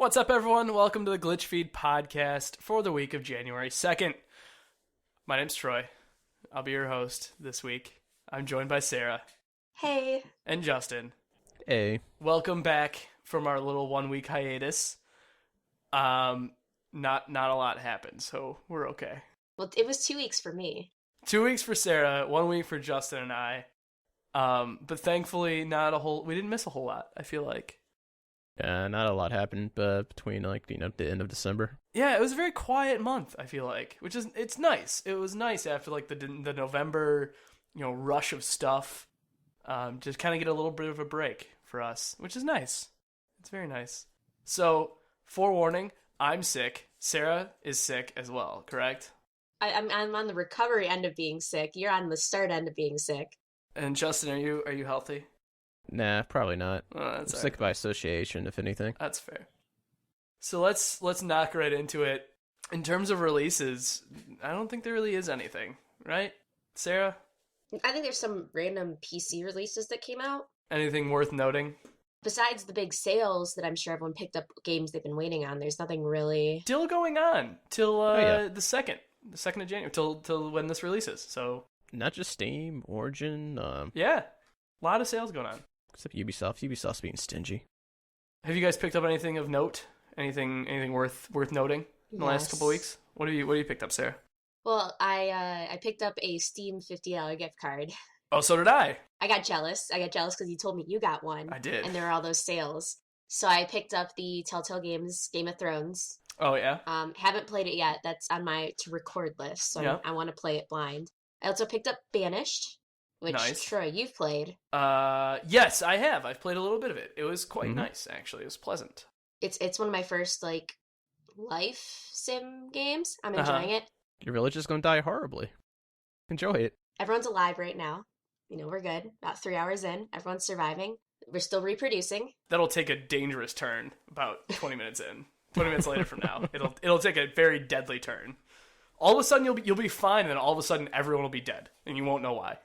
What's up, everyone? Welcome to the GlitchFeed Podcast for the week of January 2nd. My name's Troy. I'll be your host this week. I'm joined by Sarah. Hey. And Justin. Hey. Welcome back from our little 1 week hiatus. Not a lot happened, so we're okay. Well, it was 2 weeks for me. 2 weeks for Sarah, 1 week for Justin and I. But thankfully, we didn't miss a whole lot, I feel like. Yeah, not a lot happened between the end of December. Yeah, it was a very quiet month, I feel like, it's nice. It was nice after like the November, rush of stuff. Just kind of get a little bit of a break for us, which is nice. It's very nice. So, forewarning, I'm sick. Sarah is sick as well, correct? I'm on the recovery end of being sick. You're on the start end of being sick. And Justin, are you healthy? Nah, probably not. Oh, I'm sick by association, if anything. That's fair. So let's knock right into it. In terms of releases, I don't think there really is anything, right, Sarah? I think there's some random PC releases that came out. Anything worth noting? Besides the big sales that I'm sure everyone picked up games they've been waiting on, there's nothing really... Still going on till the 2nd of January, till when this releases, so... Not just Steam, Origin, Yeah, a lot of sales going on. Except Ubisoft. Ubisoft's being stingy. Have you guys picked up anything of note? Anything worth noting in the last couple weeks? What have you picked up, Sarah? Well, I picked up a Steam $50 gift card. Oh, so did I. I got jealous because you told me you got one. I did. And there were all those sales. So I picked up the Telltale Games Game of Thrones. Oh, yeah? Haven't played it yet. That's on my to-record list, so yeah. I want to play it blind. I also picked up Banished, which, nice. Troy, you've played. Yes, I have. I've played a little bit of it. It was quite nice, actually. It was pleasant. It's one of my first, life sim games. I'm enjoying it. Your village is going to die horribly. Enjoy it. Everyone's alive right now. We're good. About 3 hours in. Everyone's surviving. We're still reproducing. That'll take a dangerous turn about 20 minutes in. 20 minutes later from now. It'll take a very deadly turn. All of a sudden you'll be fine, and then all of a sudden everyone will be dead, and you won't know why.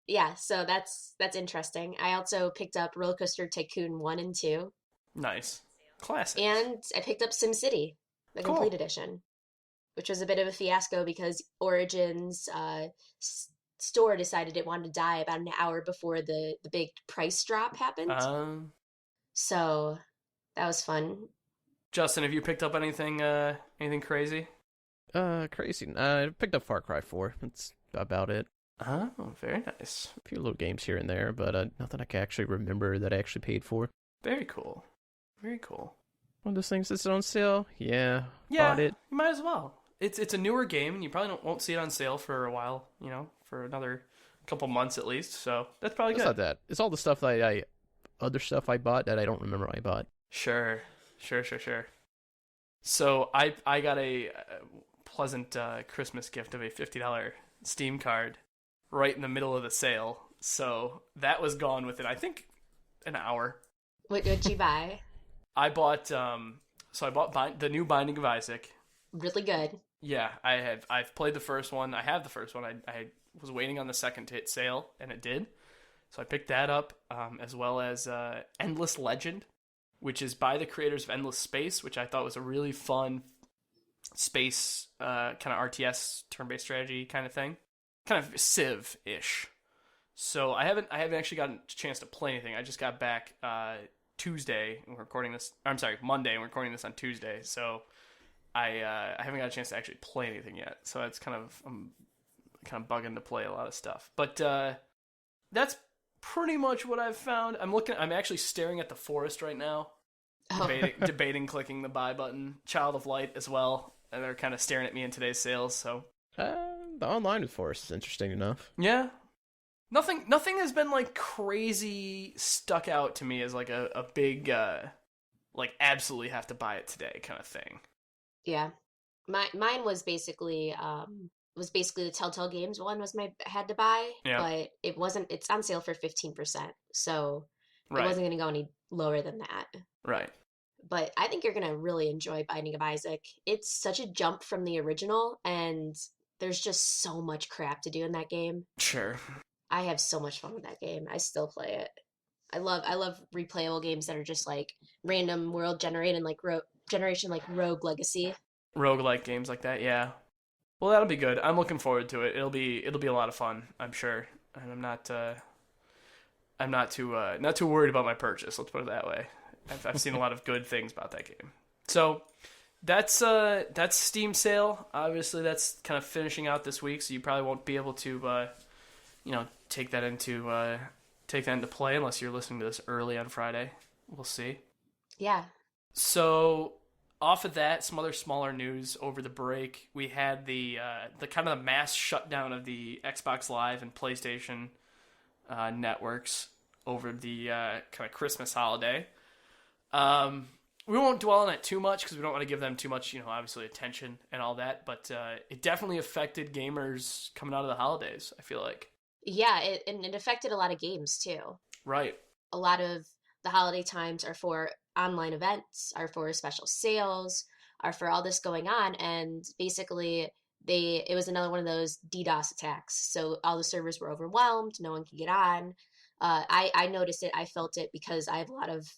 Yeah, so that's interesting. I also picked up Roller Coaster Tycoon 1 and 2. Nice. Classic. And I picked up SimCity, the Complete Edition, which was a bit of a fiasco because Origin's store decided it wanted to die about an hour before the big price drop happened. So that was fun. Justin, have you picked up anything crazy? Crazy. I picked up Far Cry 4. That's about it. Oh, very nice. A few little games here and there, but nothing I can actually remember that I actually paid for. Very cool. Very cool. One of those things that's on sale? Yeah, bought it. You might as well. It's a newer game, and you probably won't see it on sale for a while, for another couple months at least, so that's probably good. It's not that. It's all the stuff that other stuff I bought that I don't remember I bought. Sure. So I got a pleasant Christmas gift of a $50 Steam card right in the middle of the sale. So that was gone within, I think, an hour. What did you buy? I bought the new Binding of Isaac. Really good. Yeah, I've played the first one. I have the first one. I was waiting on the second to hit sale, and it did. So I picked that up, as well as Endless Legend, which is by the creators of Endless Space, which I thought was a really fun space kind of RTS turn-based strategy kind of thing, kind of Civ-ish. So I haven't actually gotten a chance to play anything. I just got back Tuesday, and we're recording this. I'm sorry, Monday, and we're recording this on Tuesday. So I haven't got a chance to actually play anything yet. So I'm kind of bugging to play a lot of stuff. But that's pretty much what I've found. I'm actually staring at the forest right now, debating clicking the buy button. Child of Light as well. And they're kind of staring at me in today's sales. So the online forest is interesting enough. Yeah. Nothing has been crazy stuck out to me as a big absolutely have to buy it today kind of thing. Yeah. Mine was basically the Telltale Games one had to buy, but it's on sale for 15%. So it wasn't going to go any lower than that. Right. But I think you're going to really enjoy Binding of Isaac. It's such a jump from the original, and there's just so much crap to do in that game. Sure. I have so much fun with that game. I still play it. I love replayable games that are just random world generated and generation like Rogue Legacy. Roguelike games like that, yeah. Well, that'll be good. I'm looking forward to it. It'll be a lot of fun, I'm sure. And I'm not too worried about my purchase. Let's put it that way. I've seen a lot of good things about that game. So that's Steam sale. Obviously, that's kind of finishing out this week. So you probably won't be able to take that into play unless you're listening to this early on Friday. We'll see. Yeah. So off of that, some other smaller news over the break. We had the kind of the mass shutdown of the Xbox Live and PlayStation networks over the kind of Christmas holiday. We won't dwell on it too much because we don't want to give them too much, obviously attention and all that. But it definitely affected gamers coming out of the holidays, I feel like. Yeah, it affected a lot of games too. Right. A lot of the holiday times are for online events, are for special sales, are for all this going on. And basically, it was another one of those DDoS attacks. So all the servers were overwhelmed. No one could get on. I noticed it. I felt it because I have a lot of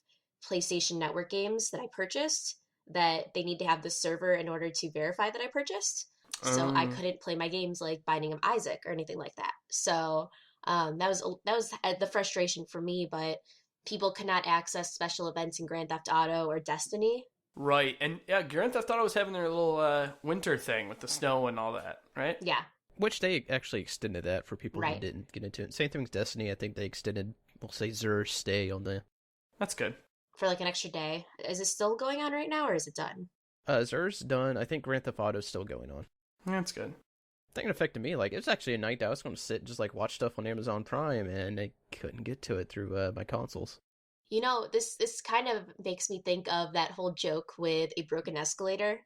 PlayStation Network games that I purchased that they need to have the server in order to verify that I purchased. So I couldn't play my games like Binding of Isaac or anything like that. So that was the frustration for me. But people could not access special events in Grand Theft Auto or Destiny. Right, and yeah, Grand Theft Auto was having their little winter thing with the snow and all that, right? Yeah. Which they actually extended that for people Right. who didn't get into it. Same thing with Destiny. I think they extended, we'll say, Xur's stay on the... That's good. For like an extra day. Is it still going on right now or is it done? Xur's done. I think Grand Theft Auto's still going on. That's good. Thing it affected me, like, it was actually a night that I was going to sit and just, like, watch stuff on Amazon Prime, and I couldn't get to it through my consoles. This kind of makes me think of that whole joke with a broken escalator,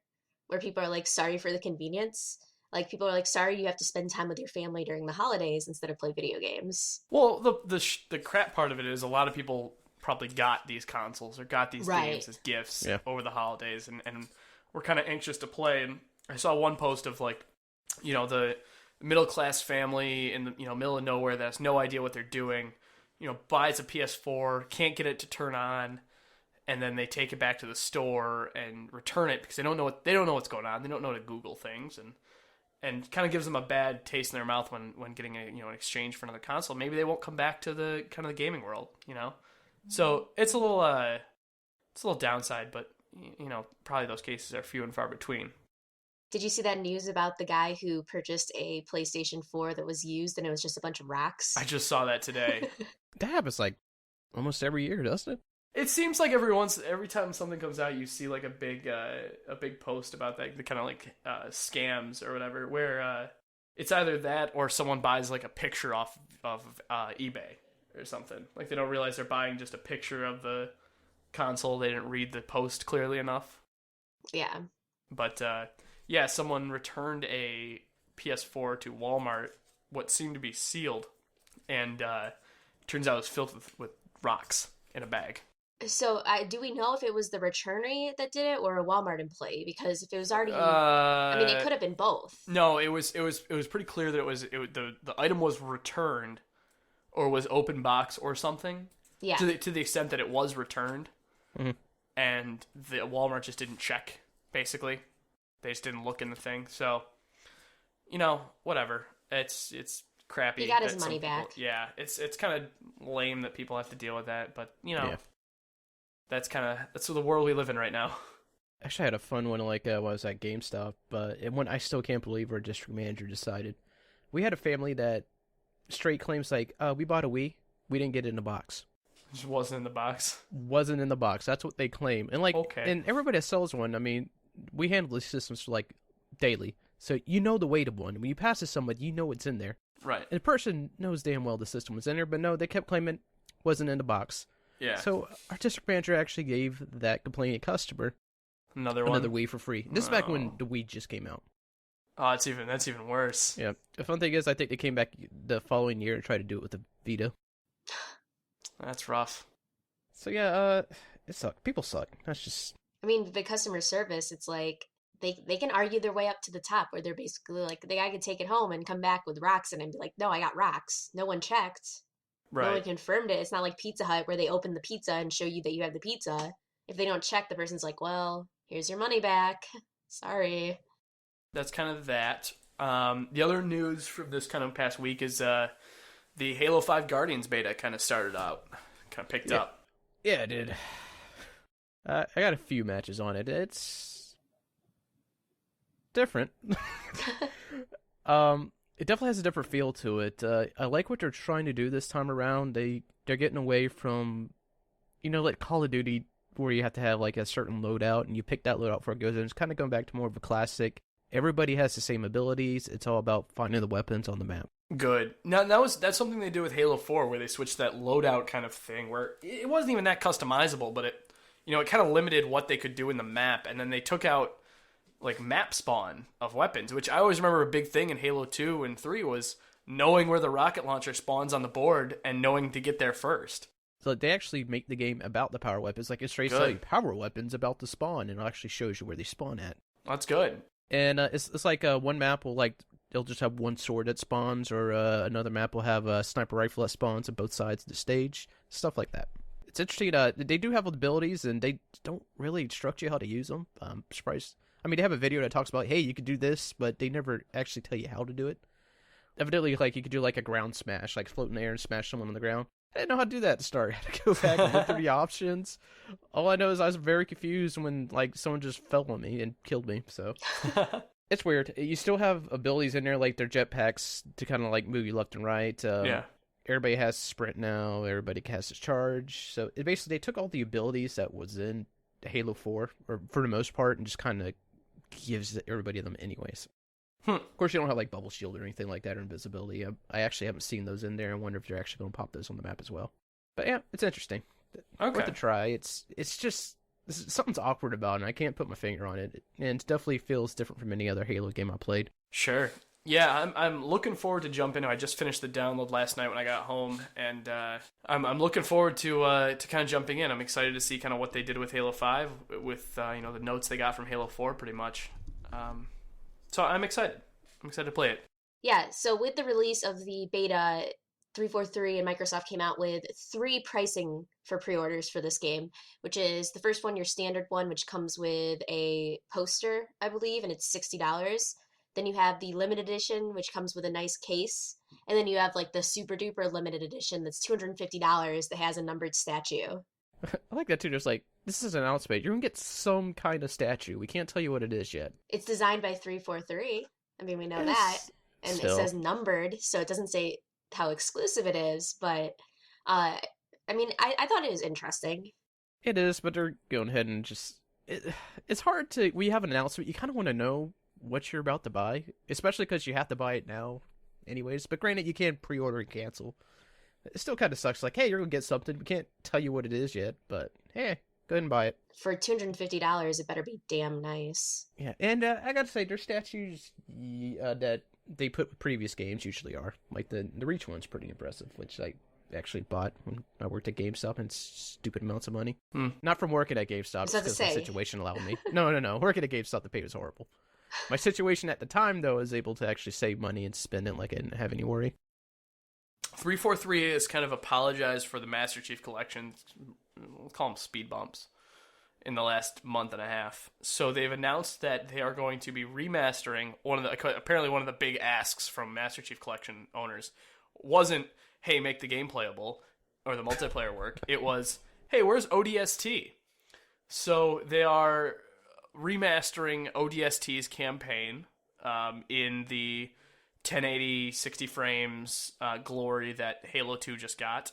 where people are like, sorry for the convenience. Like, people are like, sorry you have to spend time with your family during the holidays instead of play video games. Well, the crap part of it is a lot of people probably got these consoles or got these games as gifts over the holidays, and we're kind of anxious to play. And I saw one post of like, the middle class family in the middle of nowhere that has no idea what they're doing, buys a PS4, can't get it to turn on, and then they take it back to the store and return it because they don't know what's going on. They don't know how to Google things, and kind of gives them a bad taste in their mouth when getting an exchange for another console. Maybe they won't come back to the kind of the gaming world, So it's a little downside, but probably those cases are few and far between. Did you see that news about the guy who purchased a PlayStation 4 that was used and it was just a bunch of rocks? I just saw that today. That happens like almost every year, doesn't it? It seems like every time something comes out, you see like a big post about that, the kind of like scams or whatever, where it's either that or someone buys like a picture off of eBay or something. Like they don't realize they're buying just a picture of the console. They didn't read the post clearly enough. Yeah. But yeah, someone returned a PS4 to Walmart, what seemed to be sealed, and turns out it was filled with rocks in a bag. So, do we know if it was the returnee that did it or a Walmart employee? Because if it was already, it could have been both. No, it was pretty clear that the item was returned, or was open box or something. Yeah. To the extent that it was returned, and the Walmart just didn't check. Basically, they just didn't look in the thing. So, whatever. It's crappy. He got his money back. Yeah, it's kind of lame that people have to deal with that, but that's the world we live in right now. Actually, I had a fun one when I was at GameStop, but I still can't believe our district manager decided. We had a family that straight claims like, we bought a Wii, we didn't get it in the box. It just wasn't in the box. Wasn't in the box. That's what they claim. And and everybody that sells one, we handle these systems for daily. So the weight of one. When you pass it to somebody, you know what's in there. Right. And the person knows damn well the system was in there, but no, they kept claiming it wasn't in the box. Yeah. So our district manager actually gave that complaining customer another Wii for free. This is back when the Wii just came out. Oh, that's even worse. Yeah. The fun thing is, I think they came back the following year and tried to do it with the Vita. That's rough. So yeah, it sucked. People suck. That's just. The customer service, it's like they can argue their way up to the top, where they're basically like, the guy could take it home and come back with rocks in it and be like, no, I got rocks. No one checked. Right. No one confirmed it. It's not like Pizza Hut where they open the pizza and show you that you have the pizza. if they don't check, the person's like, well, here's your money back. Sorry. That's kind of that. The other news from this kind of past week is the Halo 5 Guardians beta kind of started out, kind of picked up. Yeah, it did. I got a few matches on it. It's different. It definitely has a different feel to it. I like what they're trying to do this time around. They're getting away from, like Call of Duty, where you have to have like a certain loadout, and you pick that loadout before it goes in. It's kind of going back to more of a classic. Everybody has the same abilities. It's all about finding the weapons on the map. Good. Now that's something they do with Halo 4, where they switched that loadout kind of thing, where it wasn't even that customizable, but it kind of limited what they could do in the map, and then they took out like map spawn of weapons, which I always remember a big thing in Halo 2 and 3 was knowing where the rocket launcher spawns on the board and knowing to get there first. So they actually make the game about the power weapons. Like it's straight up power weapons about to spawn, and it actually shows you where they spawn at. That's good. And it's like one map will they'll just have one sword that spawns, or another map will have a sniper rifle that spawns on both sides of the stage, stuff like that. It's interesting. They do have abilities, and they don't really instruct you how to use them. I'm surprised. I mean, they have a video that talks about, hey, you could do this, but they never actually tell you how to do it. Evidently, like you could do like a ground smash, like float in the air and smash someone on the ground. I didn't know how to do that to start. I had to go back and look through the options. All I know is I was very confused when like someone just fell on me and killed me. So it's weird. You still have abilities in there, like their jetpacks to kind of like move you left and right. Yeah. Everybody has sprint now. Everybody has charge. So it basically, they took all the abilities that was in Halo 4, or for the most part, and just kind of gives everybody them anyways. Of course, you don't have like bubble shield or anything like that, or invisibility. I actually haven't seen those in there. I wonder if they're actually going to pop those on the map as well. But yeah, it's interesting. Okay. Worth a try. It's just something's awkward about it, and I can't put my finger on it. And it definitely feels different from any other Halo game I played. Sure. Yeah, I'm looking forward to jumping. I just finished the download last night when I got home, and I'm looking forward to kind of jumping in. I'm excited to see kind of what they did with Halo 5, with the notes they got from Halo 4, pretty much. So I'm excited. I'm excited to play it. Yeah, so with the release of the beta, 343 and Microsoft came out with 3 pricing for pre-orders for this game, which is the first one, your standard one, which comes with a poster, I believe, and it's $60. Then you have the limited edition, which comes with a nice case. And then you have like the super duper limited edition that's $250 that has a numbered statue. I like that too. Just like, this is an announcement. You're going to get some kind of statue. We can't tell you what it is yet. It's designed by 343. I mean, we know that. And still, it says numbered, so it doesn't say how exclusive it is. But, I thought it was interesting. It is, but they're going ahead and just... It's hard to... We have an announcement. You kind of want to know what you're about to buy, especially because you have to buy it now anyways. But granted, you can pre-order and cancel. It still kind of sucks. Like, hey, you're going to get something. We can't tell you what it is yet, but hey, go ahead and buy it. For $250, it better be damn nice. Yeah, and I got to say, their statues that they put with previous games usually are. Like, the Reach one's pretty impressive, which I actually bought when I worked at GameStop, and it's stupid amounts of money. Not from working at GameStop, just because my situation allowed me. No. Working at GameStop, the pay was horrible. My situation at the time, though, was able to actually save money and spend it like I didn't have any worry. 343 has kind of apologized for the Master Chief Collection, we'll call them speed bumps, in the last month and a half. So they've announced that they are going to be remastering apparently one of the big asks from Master Chief Collection owners wasn't, hey, make the game playable or the multiplayer work. It was, hey, where's ODST? So they are remastering ODST's campaign in the 1080 60 frames glory that Halo 2 just got.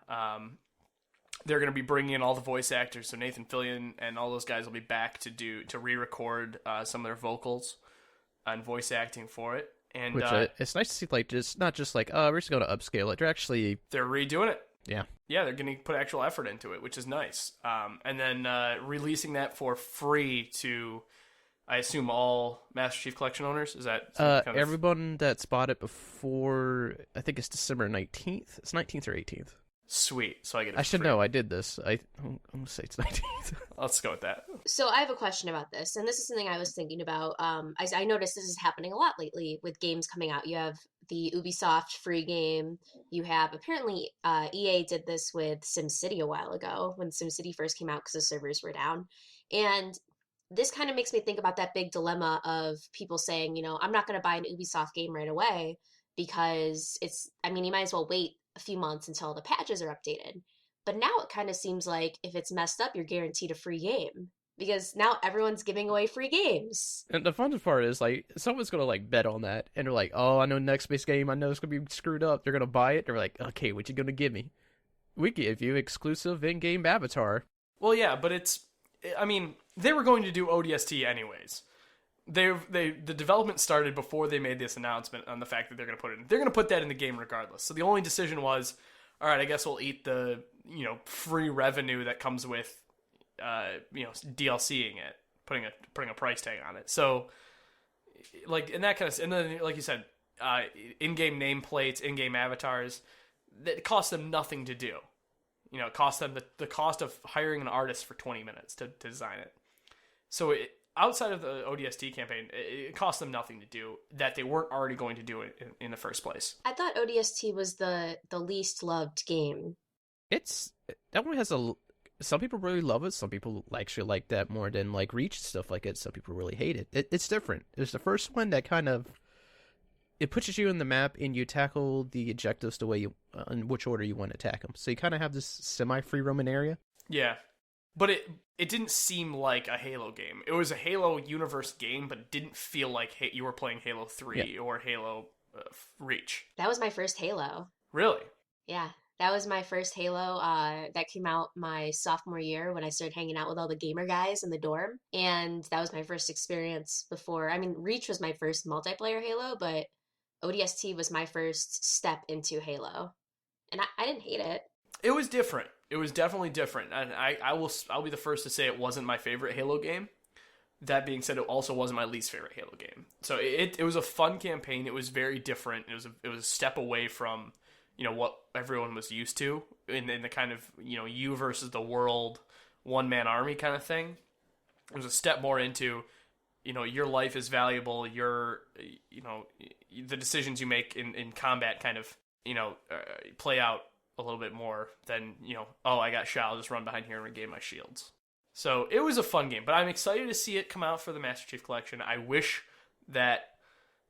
They're going to be bringing in all the voice actors, so Nathan Fillion and all those guys will be back to re-record some of their vocals and voice acting for it. And which it's nice to see, like, just not just like, oh, we're just going to upscale it. They're redoing it. Yeah, they're going to put actual effort into it, which is nice. And then releasing that for free to, I assume, all Master Chief Collection owners? Is that everyone that's bought it before, I think it's December 19th. It's 19th or 18th. Sweet. So I get it. I should know. I did this. I'm going to say it's 19th. Let's go with that. So I have a question about this, and this is something I was thinking about. I noticed this is happening a lot lately with games coming out. You have the Ubisoft free game. You have apparently EA did this with SimCity a while ago when SimCity first came out because the servers were down. And this kind of makes me think about that big dilemma of people saying, I'm not going to buy an Ubisoft game right away because you might as well wait a few months until the patches are updated. But now it kind of seems like if it's messed up, you're guaranteed a free game because now everyone's giving away free games. And the funnest part is, like, someone's going to, like, bet on that. And they're like, oh, I know next base game, I know it's going to be screwed up. They're going to buy it. They're like, okay, what you going to give me? We give you exclusive in-game avatar. Well, yeah, but they were going to do ODST anyways. The development started before they made this announcement on the fact that they're going to put it in. They're going to put that in the game regardless. So the only decision was, all right, I guess we'll eat the, free revenue that comes with, DLCing it, putting a price tag on it. So, like, in that kind of, and then, like you said, in-game nameplates, in-game avatars, that cost them nothing to do. It cost them the cost of hiring an artist for 20 minutes to design it. So outside of the ODST campaign, it cost them nothing to do that they weren't already going to do it in the first place. I thought ODST was the least loved game. That one has some people really love it. Some people actually like that more than like Reach and stuff like it. Some people really hate it. It's different. It's the first one that kind of it pushes you in the map and you tackle the objectives the way you in which order you want to attack them. So you kind of have this semi-free roaming area. Yeah, but it didn't seem like a Halo game. It was a Halo universe game, but it didn't feel like you were playing Halo 3 or Halo Reach. That was my first Halo. Really? Yeah. That was my first Halo that came out my sophomore year when I started hanging out with all the gamer guys in the dorm. And that was my first experience before. Reach was my first multiplayer Halo, but ODST was my first step into Halo. And I didn't hate it. It was different. It was definitely different. And I'll be the first to say it wasn't my favorite Halo game. That being said, it also wasn't my least favorite Halo game. So it was a fun campaign. It was very different. It was a step away from what everyone was used to in the kind of, you versus the world, one-man army kind of thing. It was a step more into, your life is valuable, the decisions you make in combat kind of, play out a little bit more than, I got shot, I'll just run behind here and regain my shields. So it was a fun game, but I'm excited to see it come out for the Master Chief Collection. I wish that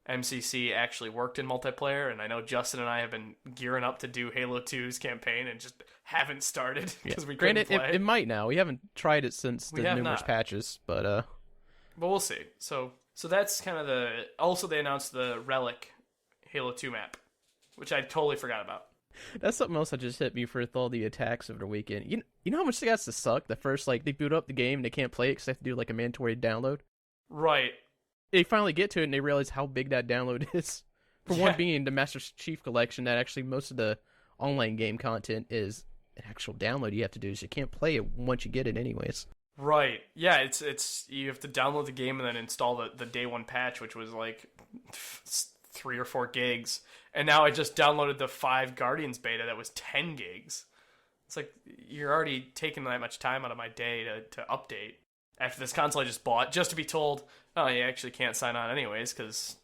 MCC actually worked in multiplayer, and I know Justin and I have been gearing up to do Halo 2's campaign and just haven't started because we couldn't play. It might now. We haven't tried it since the numerous patches, but we'll see. So that's kind of also they announced the Relic Halo 2 map, which I totally forgot about. That's something else that just hit me for all the attacks over the weekend. You know how much they got to suck? The first, they boot up the game and they can't play it because they have to do a mandatory download? Right. They finally get to it and they realize how big that download is. For one being the Master Chief Collection, that actually most of the online game content is an actual download you have to do, so you can't play it once you get it anyways. Right. Yeah, it's you have to download the game and then install the day one patch, which was 3 or 4 gigs. And now I just downloaded the 5 Guardians beta that was 10 gigs. It's like, you're already taking that much time out of my day to update after this console I just bought, just to be told, oh, you actually can't sign on anyways, because,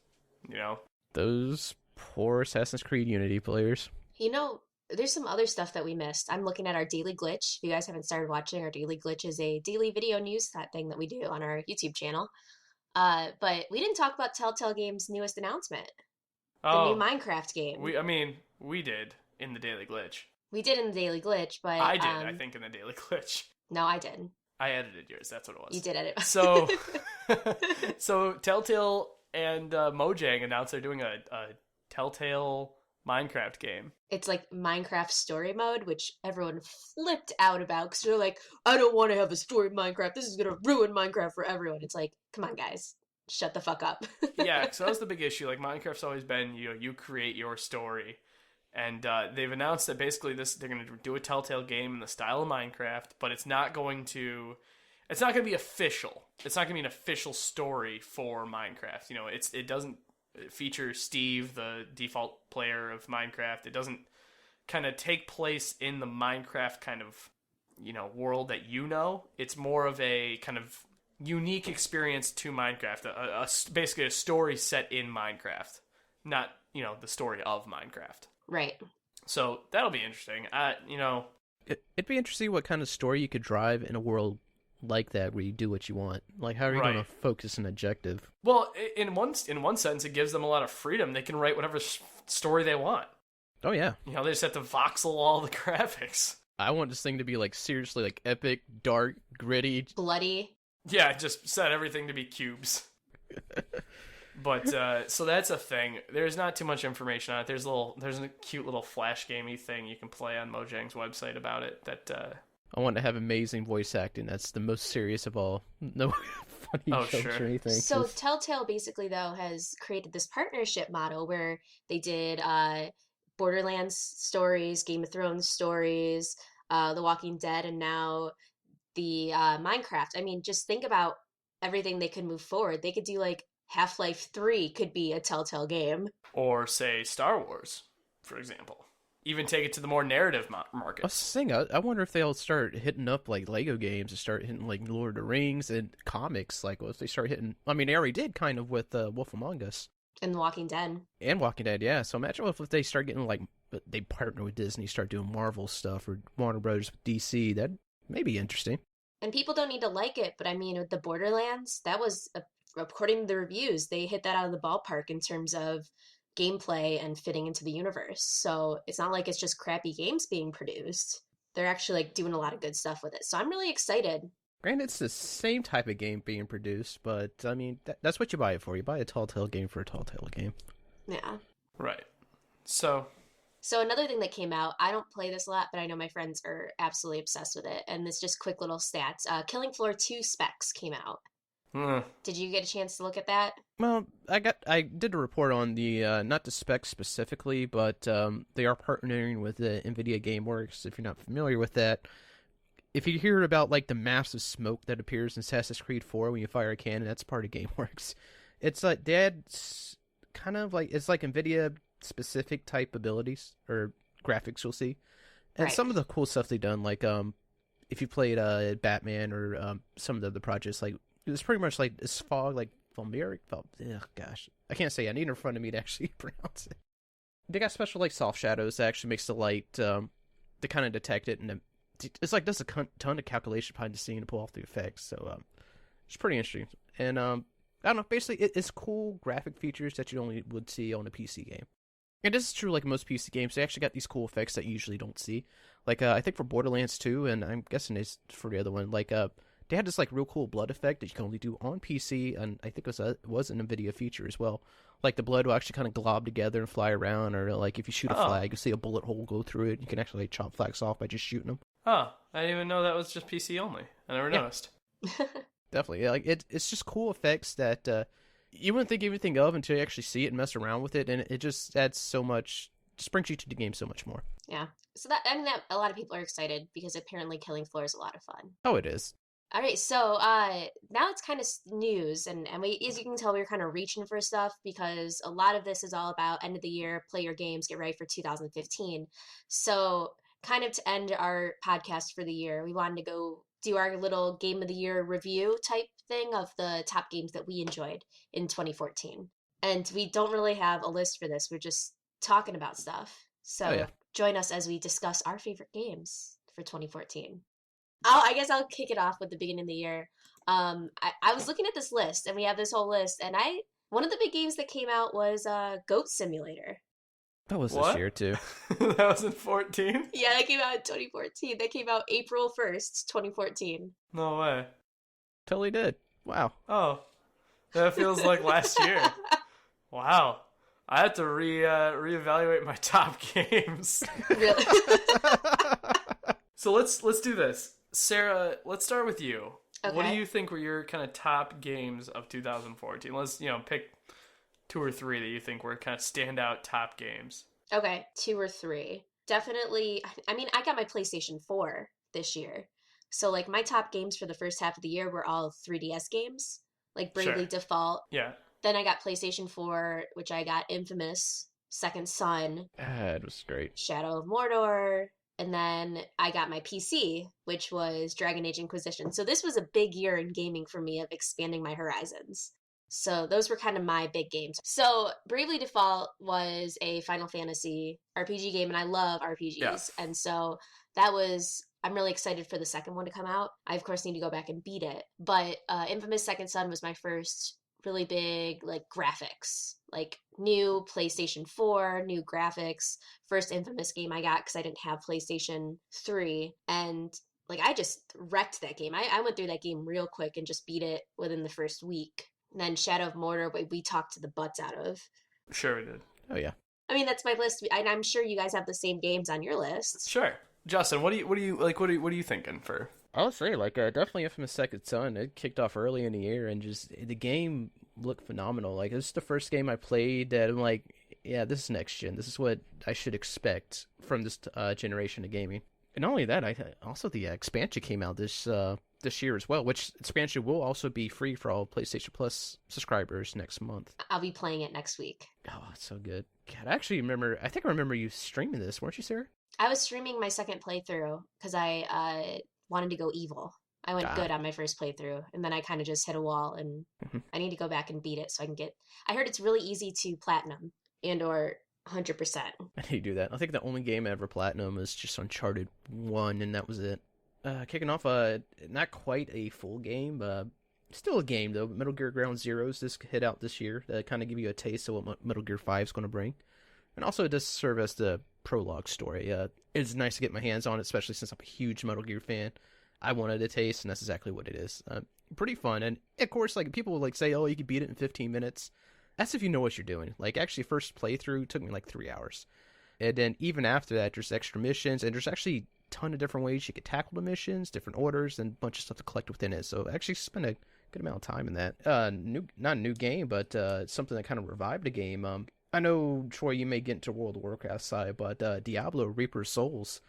Those poor Assassin's Creed Unity players. There's some other stuff that we missed. I'm looking at our Daily Glitch. If you guys haven't started watching, our Daily Glitch is a daily video news thing that we do on our YouTube channel. But we didn't talk about Telltale Games' newest announcement. The new Minecraft game. We did in the Daily Glitch. We did in the Daily Glitch, but... I did, I think, in the Daily Glitch. No, I did. I edited yours, that's what it was. You did edit. So Telltale and Mojang announced they're doing a Telltale Minecraft game. It's like Minecraft story mode, which everyone flipped out about because they're like, I don't want to have a story Minecraft. This is going to ruin Minecraft for everyone. It's like, come on, guys. Shut the fuck up. Yeah, so that was the big issue. Minecraft's always been, you create your story. And they've announced that basically they're going to do a Telltale game in the style of Minecraft, but it's not going to be official. It's not going to be an official story for Minecraft. It doesn't feature Steve, the default player of Minecraft. It doesn't kind of take place in the Minecraft kind of, world that It's more of a kind of unique experience to Minecraft. Basically a story set in Minecraft. Not, the story of Minecraft. Right. So that'll be interesting. It'd be interesting what kind of story you could drive in a world like that where you do what you want. Like, how are you Right. going to focus an objective? Well, in one sense, it gives them a lot of freedom. They can write whatever story they want. Oh, yeah. They just have to voxel all the graphics. I want this thing to be, like, seriously, like, epic, dark, gritty. Bloody. Yeah, just set everything to be cubes. But, so that's a thing. There's not too much information on it. There's a cute little flash gamey thing you can play on Mojang's website about it that... I want to have amazing voice acting. That's the most serious of all. No funny jokes sure. or anything. So Just- Telltale basically, though, has created this partnership model where they did Borderlands stories, Game of Thrones stories, The Walking Dead, and now the Minecraft. I mean, just think about everything they could move forward. They could do like Half-Life 3 could be a Telltale game. Or, say, Star Wars, for example. Even take it to the more narrative market. I was saying, I wonder if they'll start hitting up like Lego games and start hitting like Lord of the Rings and comics. Like, what if they start hitting? I mean, they already did kind of with Wolf Among Us And The Walking Dead. and Walking Dead. Yeah, so imagine if they start getting like they partner with Disney, start doing Marvel stuff or Warner Brothers with DC. That may be interesting. And people don't need to like it, but I mean, with the Borderlands, that was, according to the reviews, they hit that out of the ballpark in terms of gameplay and fitting into the universe. So it's not like it's just crappy games being produced. They're actually like doing a lot of good stuff with it. So I'm really excited. Granted, it's the same type of game being produced, but I mean, that's what you buy it for. You buy a Telltale game for a Telltale game. Yeah. Right. So another thing that came out, I don't play this a lot, but I know my friends are absolutely obsessed with it. And it's just quick little stats. Killing Floor 2 specs came out. Did you get a chance to look at that? Well, I did a report on the not the specs specifically, but they are partnering with the NVIDIA GameWorks. If you're not familiar with that, if you hear about like the massive smoke that appears in Assassin's Creed 4 when you fire a cannon, that's part of GameWorks. It's like that's kind of like it's like NVIDIA specific type abilities or graphics you'll see, and Right. some of the cool stuff they've done, like if you played Batman or some of the other projects, like. It's pretty much like this fog, like Valmeric. Gosh, I can't say. I need it in front of me to actually pronounce it. They got special like soft shadows that actually makes the light to kind of detect it, and it's like does a ton of calculation behind the scene to pull off the effects. So it's pretty interesting. And I don't know. Basically, it's cool graphic features that you only would see on a PC game. And this is true like most PC games. They actually got these cool effects that you usually don't see. Like I think for Borderlands 2, and I'm guessing it's for the other one. Like they had this like real cool blood effect that you can only do on PC, and I think it was an NVIDIA feature as well. Like the blood will actually kind of glob together and fly around, or like if you shoot a flag, you see a bullet hole go through it. You can actually like, chop flags off by just shooting them. I didn't even know that was just PC only. I never noticed. Definitely, yeah, like it's just cool effects that you wouldn't think anything of until you actually see it and mess around with it, and it just adds so much, just brings you to the game so much more. Yeah. So that a lot of people are excited because apparently Killing Floor is a lot of fun. Oh, it is. All right, so now it's kind of news, and we, as you can tell, we're kind of reaching for stuff because a lot of this is all about end of the year, play your games, get ready for 2015. So kind of to end our podcast for the year, we wanted to go do our little game of the year review type thing of the top games that we enjoyed in 2014. And we don't really have a list for this. We're just talking about stuff. So join us as we discuss our favorite games for 2014. I guess I'll kick it off with the beginning of the year. I was looking at this list, and we have this whole list, and one of the big games that came out was Goat Simulator. That was What? this year too. That was in 14? Yeah, that came out in 2014. That came out April 1st, 2014. No way. Totally did. Wow. Oh, that feels like last year. Wow. I have to reevaluate my top games. Really? So let's do this. Sarah, let's start with you. Okay. What do you think were your kind of top games of 2014? Let's, pick 2 or 3 that you think were kind of standout top games. Okay, 2 or 3. Definitely. I mean, I got my PlayStation 4 this year. So, like, my top games for the first half of the year were all 3DS games, like Bravely Sure. Default. Yeah. Then I got PlayStation 4, which I got Infamous, Second Son, It was great. Shadow of Mordor, and then I got my PC, which was Dragon Age Inquisition. So this was a big year in gaming for me of expanding my horizons. So those were kind of my big games. So Bravely Default was a Final Fantasy RPG game, and I love RPGs. Yeah. And so I'm really excited for the second one to come out. I, of course, need to go back and beat it. But Infamous Second Son was my first really big, like, graphics. Like, new PlayStation 4, new graphics. First Infamous game I got because I didn't have PlayStation 3. And, like, I just wrecked that game. I went through that game real quick and just beat it within the first week. And then Shadow of Mordor, we talked to the butts out of. Sure we did. Oh yeah. I mean, that's my list, and I'm sure you guys have the same games on your list. Sure. Justin, what are you thinking for? I'll say, like, definitely Infamous Second Son. It kicked off early in the year, and just the game looked phenomenal. Like, this is the first game I played that I'm like, yeah, this is next gen. This is what I should expect from this generation of gaming. And not only that, also the expansion came out this year as well, which expansion will also be free for all PlayStation Plus subscribers next month. I'll be playing it next week. Oh, it's so good. God, I think I remember you streaming this, weren't you, Sarah? I was streaming my second playthrough because I wanted to go evil. I went good on my first playthrough, and then I kind of just hit a wall, and I need to go back and beat it so I can get... I heard it's really easy to platinum and or 100%. I need to do that. I think the only game I ever platinum is just Uncharted 1, and that was it. Kicking off, not quite a full game, still a game though. Metal Gear Ground Zeroes this hit out this year to kind of give you a taste of what Metal Gear 5 is going to bring. And also it does serve as the prologue story. It's nice to get my hands on it, especially since I'm a huge Metal Gear fan. I wanted a taste, and that's exactly what it is. Pretty fun, and of course, like, people will like say, oh, you can beat it in 15 minutes. That's if you know what you're doing. Like, actually, first playthrough took me like 3 hours. And then even after that, there's extra missions, and there's actually a ton of different ways you could tackle the missions, different orders, and a bunch of stuff to collect within it. So actually spend a good amount of time in that. Not a new game, but something that kind of revived the game. I know, Troy, you may get into World of Warcraft side, but Diablo Reaper's Souls,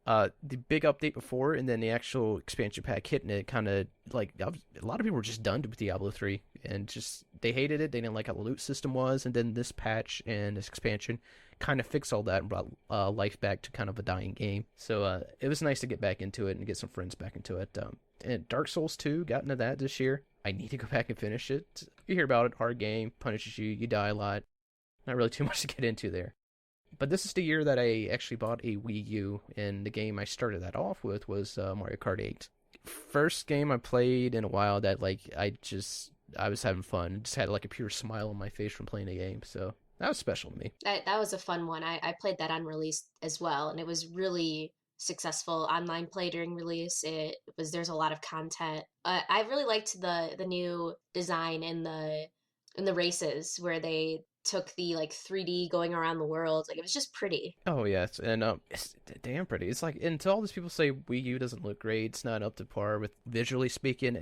the big update before, and then the actual expansion pack hitting it, kind of like a lot of people were just done with Diablo 3, and just they hated it. They didn't like how the loot system was, and then this patch and this expansion kind of fixed all that and brought life back to kind of a dying game. So it was nice to get back into it and get some friends back into it. And Dark Souls 2, got into that this year. I need to go back and finish it. You hear about it, hard game, punishes you, you die a lot. Not really too much to get into there. But this is the year that I actually bought a Wii U, and the game I started that off with was Mario Kart 8. First game I played in a while that, like, I was having fun. Just had like a pure smile on my face from playing the game, so that was special to me. That was a fun one. I played that on release as well, and it was really successful online play during release. There's a lot of content. I really liked the new design in the races where they took the like 3D going around the world. Like, it was just pretty. Oh yes, and it's damn pretty. It's like, and to all these people say Wii U doesn't look great, it's not up to par with visually speaking.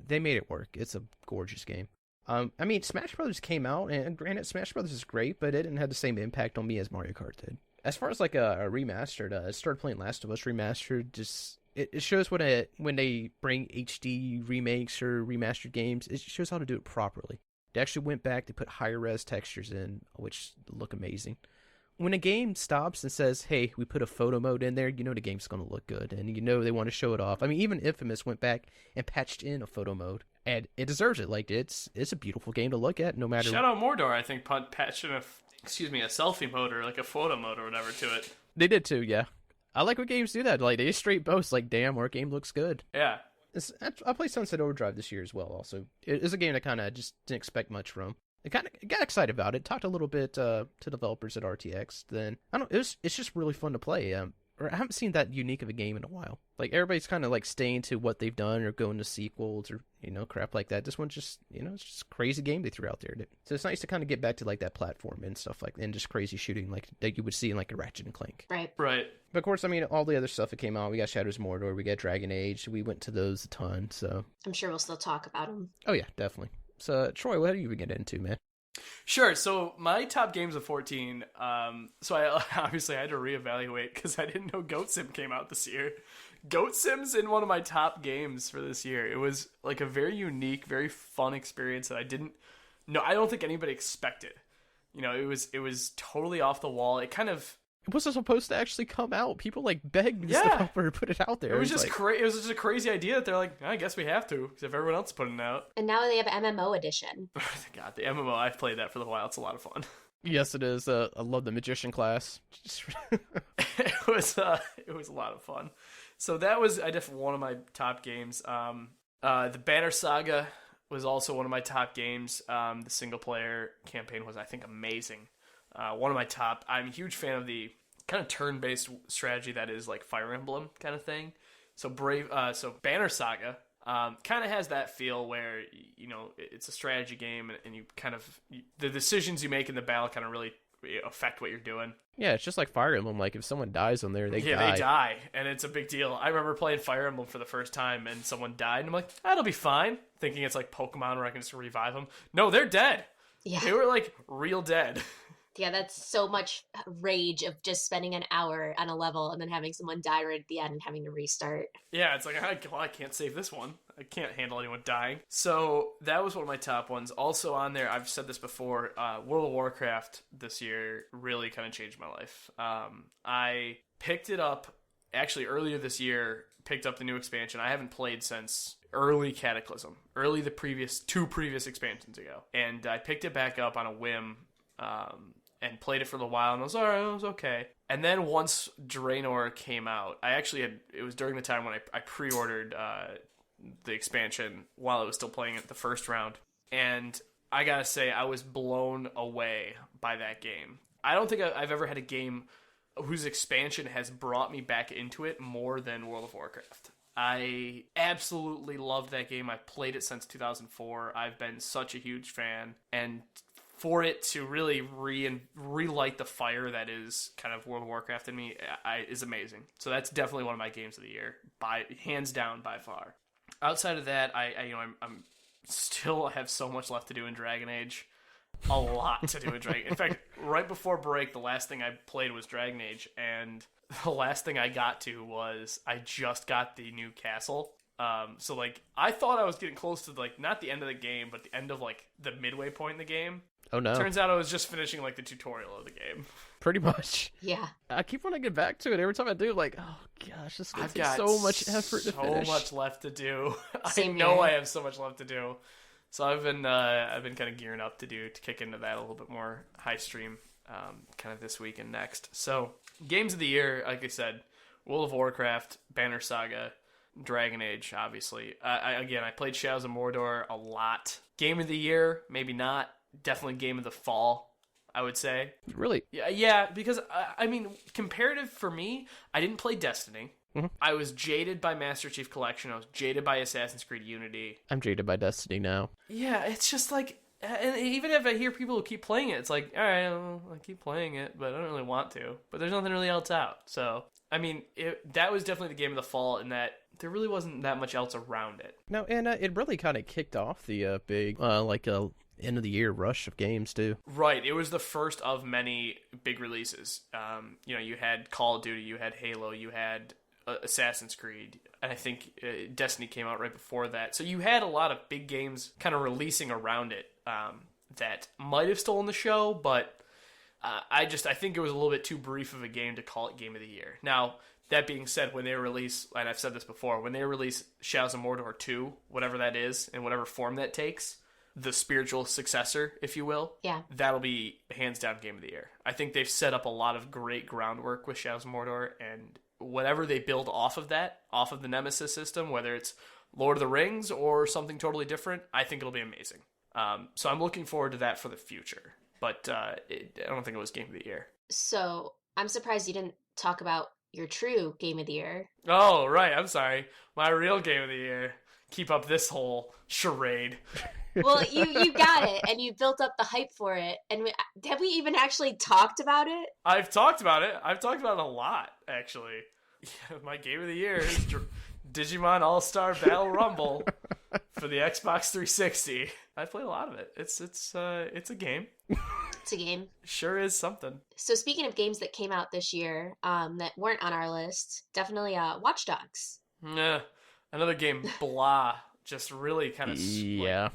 They made it work. It's a gorgeous game. I mean, Smash Brothers came out, and granted, Smash Brothers is great, but it didn't have the same impact on me as Mario Kart did. As far as like a remastered, I started playing Last of Us remastered. Just it shows when they bring HD remakes or remastered games, it shows how to do it properly. They actually went back to put higher res textures in, which look amazing. When a game stops and says, hey, we put a photo mode in there, you know the game's going to look good, and you know they want to show it off. I mean, even Infamous went back and patched in a photo mode, and it deserves it. Like, it's a beautiful game to look at, no matter... Shadow of Mordor, I think, patched in a selfie mode or like a photo mode or whatever to it. They did too, yeah. I like when games do that. Like, they straight boast, like, damn, our game looks good. Yeah. I played Sunset Overdrive this year as well, also. It is a game that kind of just didn't expect much from. I kind of got excited about it. Talked a little bit to developers at RTX. Then, I don't know, it's just really fun to play. Or I haven't seen that unique of a game in a while. Like, everybody's kind of like staying to what they've done or going to sequels or, crap like that. This one's just, it's just a crazy game they threw out there. So it's nice to kind of get back to like that platform and stuff like, and just crazy shooting like that you would see in like a Ratchet and Clank. Right. But of course, I mean, all the other stuff that came out, we got Shadows of Mordor, we got Dragon Age, we went to those a ton, so. I'm sure we'll still talk about them. Oh yeah, definitely. So, Troy, what are you get into, man? Sure. So my top games of 14. So I obviously had to reevaluate because I didn't know Goat Sim came out this year. Goat Sim's in one of my top games for this year. It was like a very unique, very fun experience that I don't think anybody expected. It was totally off the wall. It kind of It wasn't supposed to actually come out. People like begged this Yeah. developer to put it out there. It was just like, it was just a crazy idea that they're like, I guess we have to, because if everyone else is putting it out. And now they have MMO edition. God, the MMO, I've played that for a while. It's a lot of fun. yes, it is. I love the magician class. It was a lot of fun. So that was, I definitely one of my top games. The Banner Saga was also one of my top games. The single player campaign was, I think, amazing. One of my top. I'm a huge fan of the kind of turn-based strategy that is like Fire Emblem kind of thing. So so Banner Saga kind of has that feel where, you know, it's a strategy game and you kind of, the decisions you make in the battle kind of really affect what you're doing. Yeah, it's just like Fire Emblem. Like if someone dies on there, they die. Yeah, they die, and it's a big deal. I remember playing Fire Emblem for the first time, and someone died, and I'm like, that'll be fine. Thinking it's like Pokemon where I can just revive them. No, they're dead. Yeah. They were like real dead. Yeah, that's so much rage of just spending an hour on a level and then having someone die right at the end and having to restart. Yeah, it's like, I can't save this one. I can't handle anyone dying. So that was one of my top ones. Also on there, I've said this before, World of Warcraft this year really kind of changed my life. I picked it up, actually earlier this year, picked up the new expansion. I haven't played since early Cataclysm, the two previous expansions ago. And I picked it back up on a whim, and played it for a little while, and I was alright, it was okay. And then once Draenor came out, it was during the time when I pre-ordered the expansion while it was still playing it the first round, and I gotta say, I was blown away by that game. I don't think I've ever had a game whose expansion has brought me back into it more than World of Warcraft. I absolutely loved that game. I've played it since 2004. I've been such a huge fan, and for it to really relight the fire that is kind of World of Warcraft in me is amazing. So that's definitely one of my games of the year, hands down by far. Outside of that, I'm still have so much left to do in Dragon Age. A lot to do in Dragon Age. In fact, right before break, the last thing I played was Dragon Age, and the last thing I got to was I just got the new castle. So like I thought I was getting close to like not the end of the game, but the end of like the midway point in the game. Oh no. Turns out I was just finishing like the tutorial of the game. Pretty much. Yeah. I keep wanting to get back to it. Every time I do, like, oh gosh, this is going to take so much effort to finish. So much left to do. Same I know here. I have so much left to do. So I've been kind of gearing up to kick into that a little bit more high stream, kind of this week and next. So games of the year, like I said, World of Warcraft, Banner Saga, Dragon Age, obviously. I played Shadows of Mordor a lot. Game of the year, maybe not. Definitely game of the fall, I would say. Really? Yeah, because, I mean, comparative for me, I didn't play Destiny. Mm-hmm. I was jaded by Master Chief Collection. I was jaded by Assassin's Creed Unity. I'm jaded by Destiny now. Yeah, it's just like, and even if I hear people who keep playing it, it's like, all right, I keep playing it, but I don't really want to. But there's nothing really else out. So, I mean, that was definitely the game of the fall in that there really wasn't that much else around it. No, and it really kind of kicked off the big, end of the year rush of games too. Right, it was the first of many big releases. You had Call of Duty, you had Halo, you had Assassin's Creed, and I think Destiny came out right before that. So you had a lot of big games kind of releasing around it that might have stolen the show, but I think it was a little bit too brief of a game to call it Game of the Year. Now, that being said, when they release, and I've said this before, when they release Shadows of Mordor 2, whatever that is, in whatever form that takes, the spiritual successor, if you will, yeah, that'll be hands down Game of the Year. I think they've set up a lot of great groundwork with Shadows of Mordor, and whatever they build off of that, off of the Nemesis system, whether it's Lord of the Rings or something totally different, I think it'll be amazing. So I'm looking forward to that for the future. But I don't think it was Game of the Year. So I'm surprised you didn't talk about your true Game of the Year. Oh, right. I'm sorry. My real Game of the Year. Keep up this whole charade. Well, you got it, and you built up the hype for it. And have we even actually talked about it? I've talked about it. I've talked about it a lot, actually. Yeah, my Game of the Year is Digimon All-Star Battle Rumble for the Xbox 360. I played a lot of it. It's a game. It's a game. Sure is something. So speaking of games that came out this year that weren't on our list, definitely Watch Dogs. Another game, blah. Just really kind of yeah.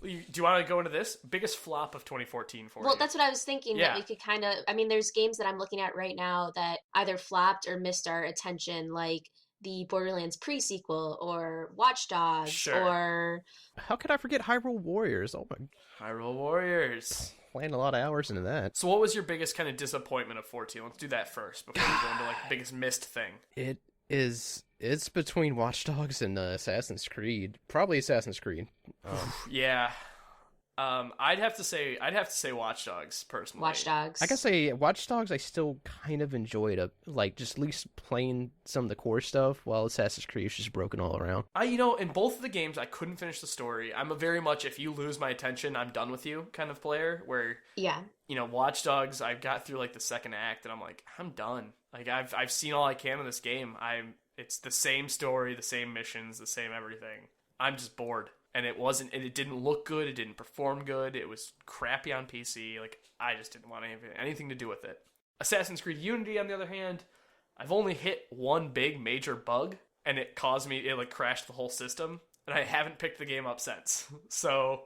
Do you want to go into this? Biggest flop of 2014 for you? Well, that's what I was thinking, that we could kind of, I mean, there's games that I'm looking at right now that either flopped or missed our attention, like the Borderlands pre-sequel or Watch Dogs or... How could I forget Hyrule Warriors? Oh my... Hyrule Warriors. Playing a lot of hours into that. So what was your biggest kind of disappointment of 14? Let's do that first before we go into like the biggest missed thing. It's between Watch Dogs and Assassin's Creed. Probably Assassin's Creed. Yeah. I'd have to say Watch Dogs personally. Watch Dogs. I gotta say Watch Dogs I still kind of enjoyed just at least playing some of the core stuff, while Assassin's Creed is just broken all around. In both of the games I couldn't finish the story. I'm a very much if you lose my attention, I'm done with you kind of player, where Watch Dogs, I got through like the second act and I'm like, I'm done. Like I've seen all I can in this game. It's the same story, the same missions, the same everything. I'm just bored. And it didn't look good, it didn't perform good, it was crappy on PC, like, I just didn't want anything to do with it. Assassin's Creed Unity, on the other hand, I've only hit one big major bug, and it crashed the whole system, and I haven't picked the game up since. So,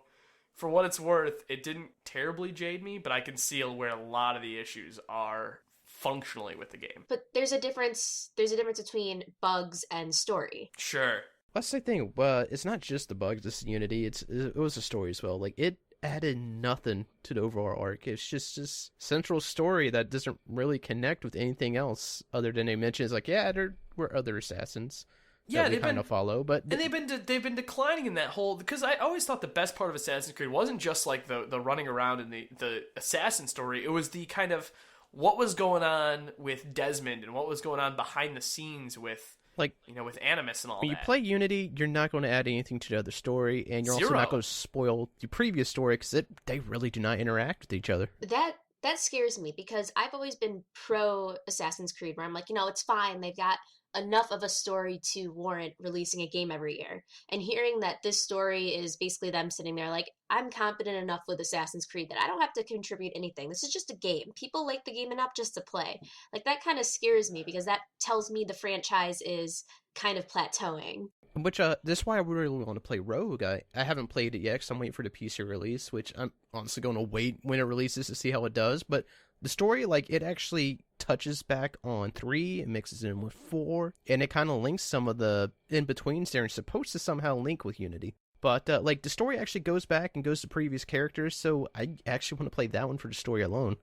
for what it's worth, it didn't terribly jade me, but I can see where a lot of the issues are functionally with the game. But there's a difference between bugs and story. Sure. That's the thing. It's not just the bugs. This Unity. It was a story as well. Like it added nothing to the overall arc. It's just this central story that doesn't really connect with anything else other than they mention. It's like, there were other assassins. Yeah, they kind of follow, but and they've been declining in that whole, because I always thought the best part of Assassin's Creed wasn't just like the running around and the assassin story. It was the kind of what was going on with Desmond and what was going on behind the scenes with. Like, with Animus and all that. When you play Unity, you're not going to add anything to the other story, and you're also not going to spoil the previous story, because they really do not interact with each other. That scares me, because I've always been pro Assassin's Creed, where I'm like, it's fine, they've got enough of a story to warrant releasing a game every year. And hearing that this story is basically them sitting there like, I'm confident enough with Assassin's Creed that I don't have to contribute anything. This is just a game. People like the game enough just to play. Like, that kind of scares me, because that tells me the franchise is kind of plateauing. Which, this is why I really want to play Rogue. I haven't played it yet, because I'm waiting for the PC release, which I'm honestly going to wait when it releases to see how it does. But the story, it actually touches back on 3, it mixes in with 4, and it kind of links some of the in-betweens there, and it's supposed to somehow link with Unity. But, the story actually goes back and goes to previous characters, so I actually want to play that one for the story alone.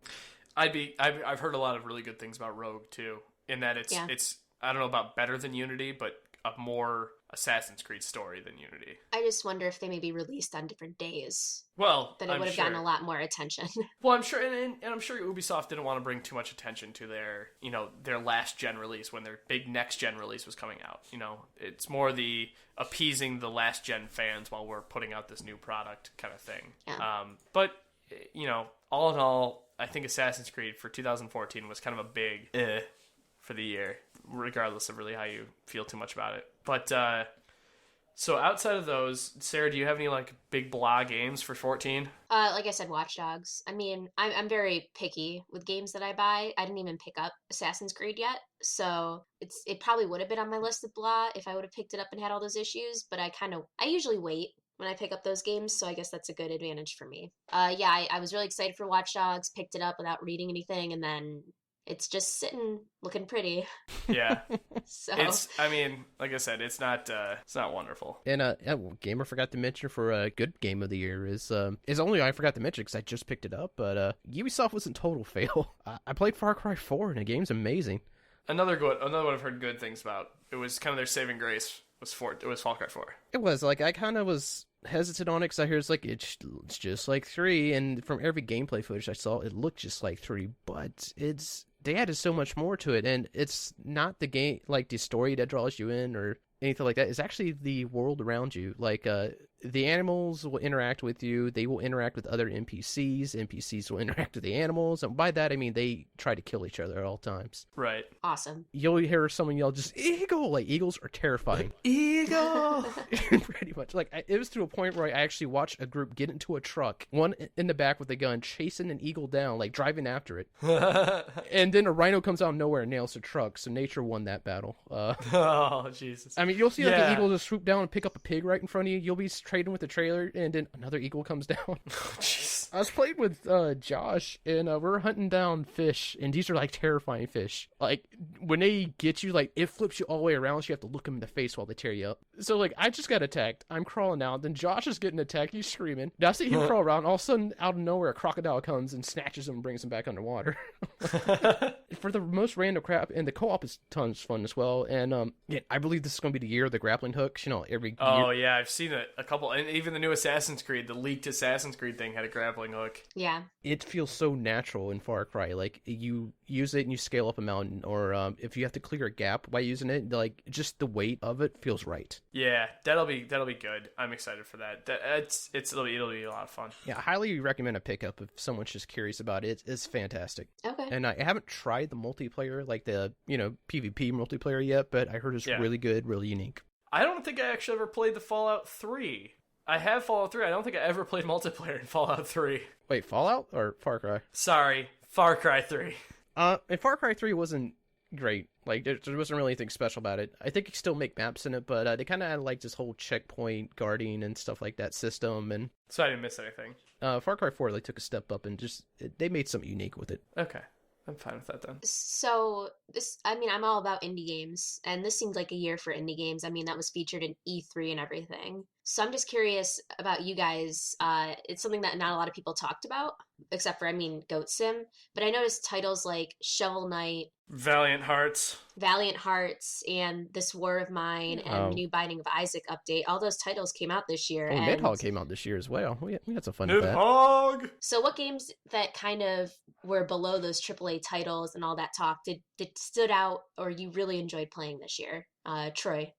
I've heard a lot of really good things about Rogue, too, in that it's I don't know about better than Unity, but a more Assassin's Creed story than Unity. I just wonder if they maybe released on different days. Well, then it would have gotten a lot more attention. Well, I'm sure, and I'm sure Ubisoft didn't want to bring too much attention to their last gen release when their big next gen release was coming out. It's more the appeasing the last gen fans while we're putting out this new product kind of thing. Yeah. But all in all, I think Assassin's Creed for 2014 was kind of a big for the year, regardless of really how you feel too much about it. But so outside of those, Sarah, do you have any big blah games for 14? Like I said, Watch Dogs. I mean, I'm very picky with games that I buy. I didn't even pick up Assassin's Creed yet, so it probably would have been on my list of blah if I would have picked it up and had all those issues. But I usually wait when I pick up those games, so I guess that's a good advantage for me. I was really excited for Watch Dogs, picked it up without reading anything, and then it's just sitting looking pretty. Yeah. So like I said, it's not wonderful. And game I forgot to mention for a good game of the year is only I forgot to mention because I just picked it up, but Ubisoft was a total fail. I played Far Cry 4 and the game's amazing. Another one I've heard good things about. It was kind of their saving grace was Far Cry 4. It was I kind of was hesitant on it because I hear it's just like 3, and from every gameplay footage I saw, it looked just like 3, but they added so much more to it, and it's not the game, the story that draws you in or anything like that. It's actually the world around you. The animals will interact with you. They will interact with other NPCs. NPCs will interact with the animals. And by that, I mean they try to kill each other at all times. Right. Awesome. You'll hear someone yell, just, "Eagle!" Eagles are terrifying. Eagle! Pretty much. It was to a point where I actually watched a group get into a truck, one in the back with a gun, chasing an eagle down, driving after it. And then a rhino comes out of nowhere and nails the truck, so nature won that battle. Oh, Jesus. I mean, you'll see an eagle just swoop down and pick up a pig right in front of you. You'll be trading with the trailer, and then another eagle comes down. Jeez. I was playing with Josh, and we're hunting down fish, and these are like terrifying fish. Like when they get you, like it flips you all the way around, so you have to look them in the face while they tear you up. So like I just got attacked. I'm crawling out, then Josh is getting attacked. He's screaming. Now I see him crawl around. All of a sudden, out of nowhere, a crocodile comes and snatches him and brings him back underwater. For the most random crap, and the co-op is tons fun as well. And yeah, I believe this is going to be the year of the grappling hooks. You know, every Oh year. yeah, I've seen it a couple, and even the new Assassin's Creed, the leaked Assassin's Creed thing had a grappling hook. Yeah. It feels so natural in Far Cry. Like you use it and you scale up a mountain, or if you have to clear a gap by using it, like just the weight of it feels right. Yeah, that'll be good. I'm excited for that. It'll be a lot of fun. Yeah, I highly recommend a pickup if someone's just curious about it. It's fantastic. Okay. And I haven't tried the multiplayer, like the PvP multiplayer yet, but I heard it's really good, really unique. I don't think I actually ever played the Fallout 3. I have Fallout 3. I don't think I ever played multiplayer in Fallout 3. Wait, Fallout or Far Cry? Sorry, Far Cry 3. And Far Cry 3 wasn't great. Like, there wasn't really anything special about it. I think you still make maps in it, but they kind of had, like, this whole checkpoint guarding and stuff like that system. And So I didn't miss anything. Far Cry 4, they took a step up and they made something unique with it. Okay. I'm fine with that then. So I'm all about indie games, and this seemed like a year for indie games. I mean, that was featured in E3 and everything. So I'm just curious about you guys. It's something that not a lot of people talked about, except for, Goat Sim. But I noticed titles like Shovel Knight, Valiant Hearts, and This War of Mine, and the new Binding of Isaac update. All those titles came out this year. Oh, and Nidhogg came out this year as well. We had some fun with that. Nidhogg! So what games that kind of were below those AAA titles and all that talk did stood out, or you really enjoyed playing this year? Troy.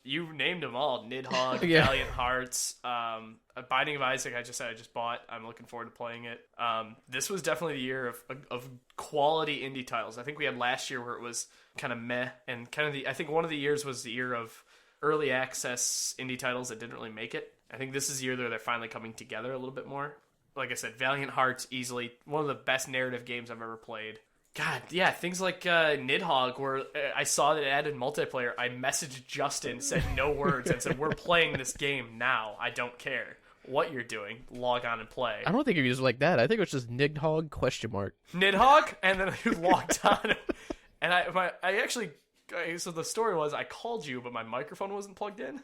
You named them all. Nidhogg, Yeah. Valiant Hearts, Binding of Isaac. I just bought. I'm looking forward to playing it. This was definitely the year of quality indie titles. I think we had last year where it was kind of meh, and I think one of the years was the year of early access indie titles that didn't really make it. I think this is the year that they're finally coming together a little bit more. Like I said, Valiant Hearts, easily one of the best narrative games I've ever played. God, yeah, things like Nidhogg, where I saw that it added multiplayer. I messaged Justin, said no words, and said, we're playing this game now. I don't care what you're doing. Log on and play. I don't think it was like that. I think it was just Nidhogg ? Nidhogg? And then I logged on. And so the story was I called you, but my microphone wasn't plugged in.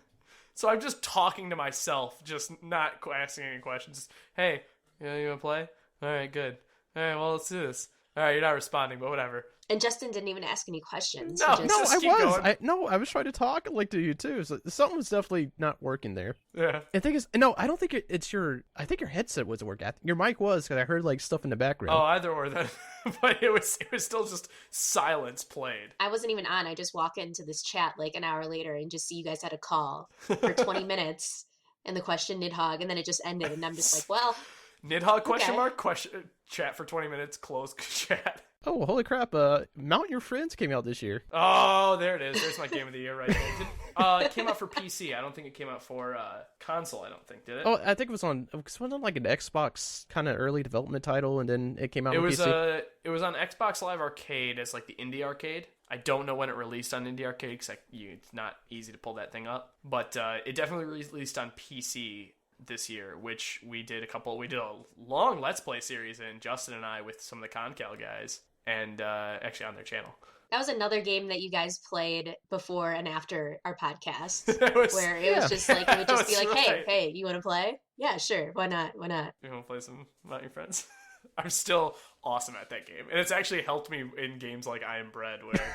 So I'm just talking to myself, just not asking any questions. Just, hey, you want to play? All right, good. All right, well, let's do this. All right, you're not responding, but whatever. And Justin didn't even ask any questions. No, He no, just- I was. I was trying to talk like to you too. So something was definitely not working there. Yeah. The thing is, no, I don't think it's your. I think your headset was working. Your mic was, because I heard like stuff in the background. Oh, either or then. But it was still just silence played. I wasn't even on. I just walk into this chat like an hour later and just see you guys had a call for 20 minutes and the question Nidhogg, and then it just ended. And I'm just like, well. Nidhogg question Okay. mark question chat for 20 minutes, close chat. Oh, holy crap! Mount Your Friends came out this year. Oh, there it is. There's my game of the year right there. It came out for PC. I don't think it came out for console. I don't think, did it? Oh, I think it was on like an Xbox kind of early development title, and then it came out on PC. It was on Xbox Live Arcade as like the indie arcade. I don't know when it released on indie arcade because it's not easy to pull that thing up. But it definitely released on PC this year, which we did a long Let's Play series in, Justin and I, with some of the Concal guys, and actually on their channel. That was another game that you guys played before and after our podcast, where it yeah. was just like, it would just be That's like, right. hey, you want to play? Yeah, sure. Why not? You want to play some Not Your Friends? I'm still awesome at that game, and it's actually helped me in games like I Am Bread, where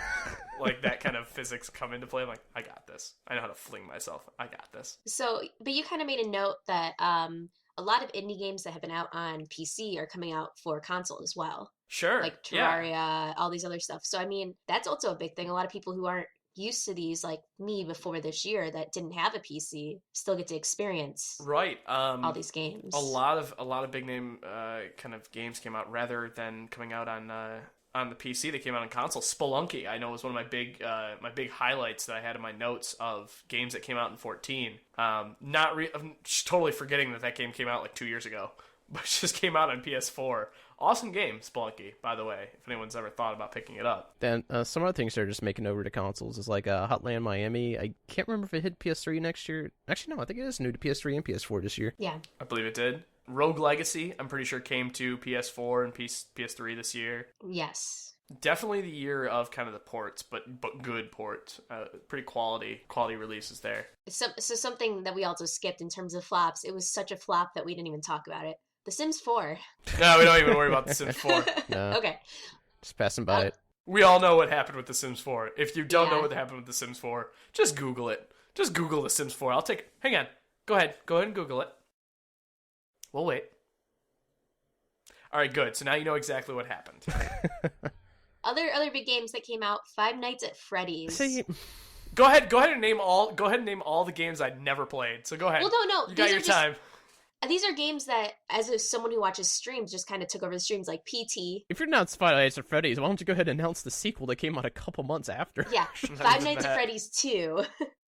like that kind of physics come into play. I'm like, I got this. I know how to fling myself. I got this. So, but you kind of made a note that a lot of indie games that have been out on PC are coming out for console as well. Sure. Like Yeah. Terraria, all these other stuff. So, I mean, that's also a big thing. A lot of people who aren't used to these, like me before this year, that didn't have a PC, still get to experience Right. all these games. A lot of big name kind of games came out rather than coming out on the PC. They came out on console. Spelunky, I know, was one of my big highlights that I had in my notes of games that came out in 14. I'm just totally forgetting that game came out like 2 years ago, but it just came out on PS4. Awesome game, Spelunky, by the way, if anyone's ever thought about picking it up. Then some other things they're just making over to consoles is like Hotland Miami. I can't remember if it hit PS3 next year. Actually, no, I think it is new to PS3 and PS4 this year. Yeah. I believe it did. Rogue Legacy, I'm pretty sure came to PS4 and PS3 this year. Yes. Definitely the year of kind of the ports, but good ports. Pretty quality releases there. So something that we also skipped in terms of flops. It was such a flop that we didn't even talk about it. The Sims 4. No, we don't even worry about The Sims 4. No. Okay. Just passing by it. We all know what happened with The Sims 4. If you don't know what happened with The Sims 4, just Google it. Just Google The Sims 4. Hang on. Go ahead and Google it. We'll wait. All right, good. So now you know exactly what happened. Other big games that came out: Five Nights at Freddy's. See, Go ahead and name all the games I'd never played. So go ahead. Well, no. You got your time. These are games that, as someone who watches streams, just kind of took over the streams, like PT. if you're not Five Nights at Freddy's, why don't you go ahead and announce the sequel that came out a couple months after? Yeah, Five Nights at Freddy's 2.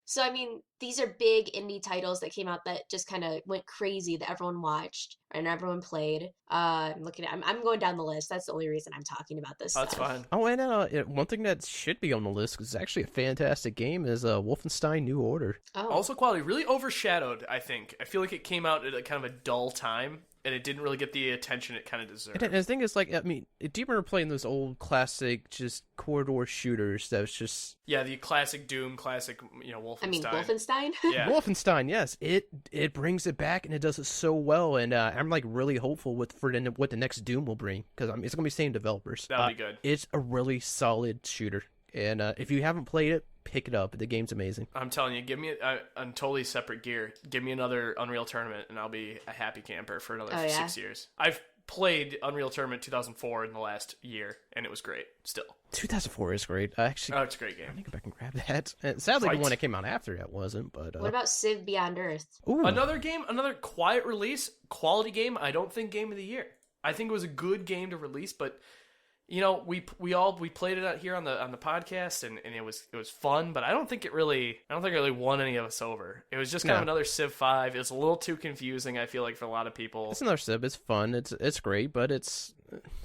So, I mean, these are big indie titles that came out that just kind of went crazy, that everyone watched and everyone played. I'm going down the list. That's the only reason I'm talking about this That's stuff. fine. Oh, and one thing that should be on the list, because it's actually a fantastic game, is Wolfenstein New Order. Oh. Also quality, really overshadowed, I think. I feel like it came out at a kind of a dull time, and it didn't really get the attention it kind of deserved. And the thing is, like, I mean, do you remember playing those old classic, just corridor shooters that was just... Yeah, the classic Doom, classic, Wolfenstein. I mean, Wolfenstein? Yeah. Wolfenstein, yes, it brings it back and it does it so well, and I'm like really hopeful what the next Doom will bring, because it's gonna be same developers. That'll be good. It's a really solid shooter, and if you haven't played it, pick it up. The game's amazing. I'm telling you, give me on totally separate gear. Give me another Unreal Tournament, and I'll be a happy camper for another 6 years. I've played Unreal Tournament 2004 in the last year, and it was great. Still, 2004 is great. It's a great game. I need to go back and grab that. And sadly, Right. the one that came out after that wasn't. But What about Civ Beyond Earth? ooh. Another quiet release, quality game. I don't think game of the year. I think it was a good game to release, but we played it out here on the podcast, and it was fun, but I don't think it really won any of us over. It was just kind of another Civ 5. It was a little too confusing, I feel like, for a lot of people. It's another Civ. It's fun. It's great, but it's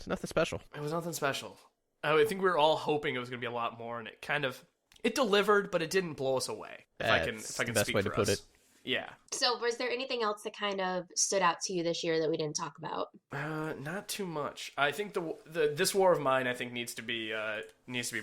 nothing special. It was nothing special. I think we were all hoping it was going to be a lot more, and it delivered, but it didn't blow us away. If I can the best speak way for to put us. it. Yeah. So, was there anything else that kind of stood out to you this year that we didn't talk about? Not too much. I think this war of mine, I think, needs to be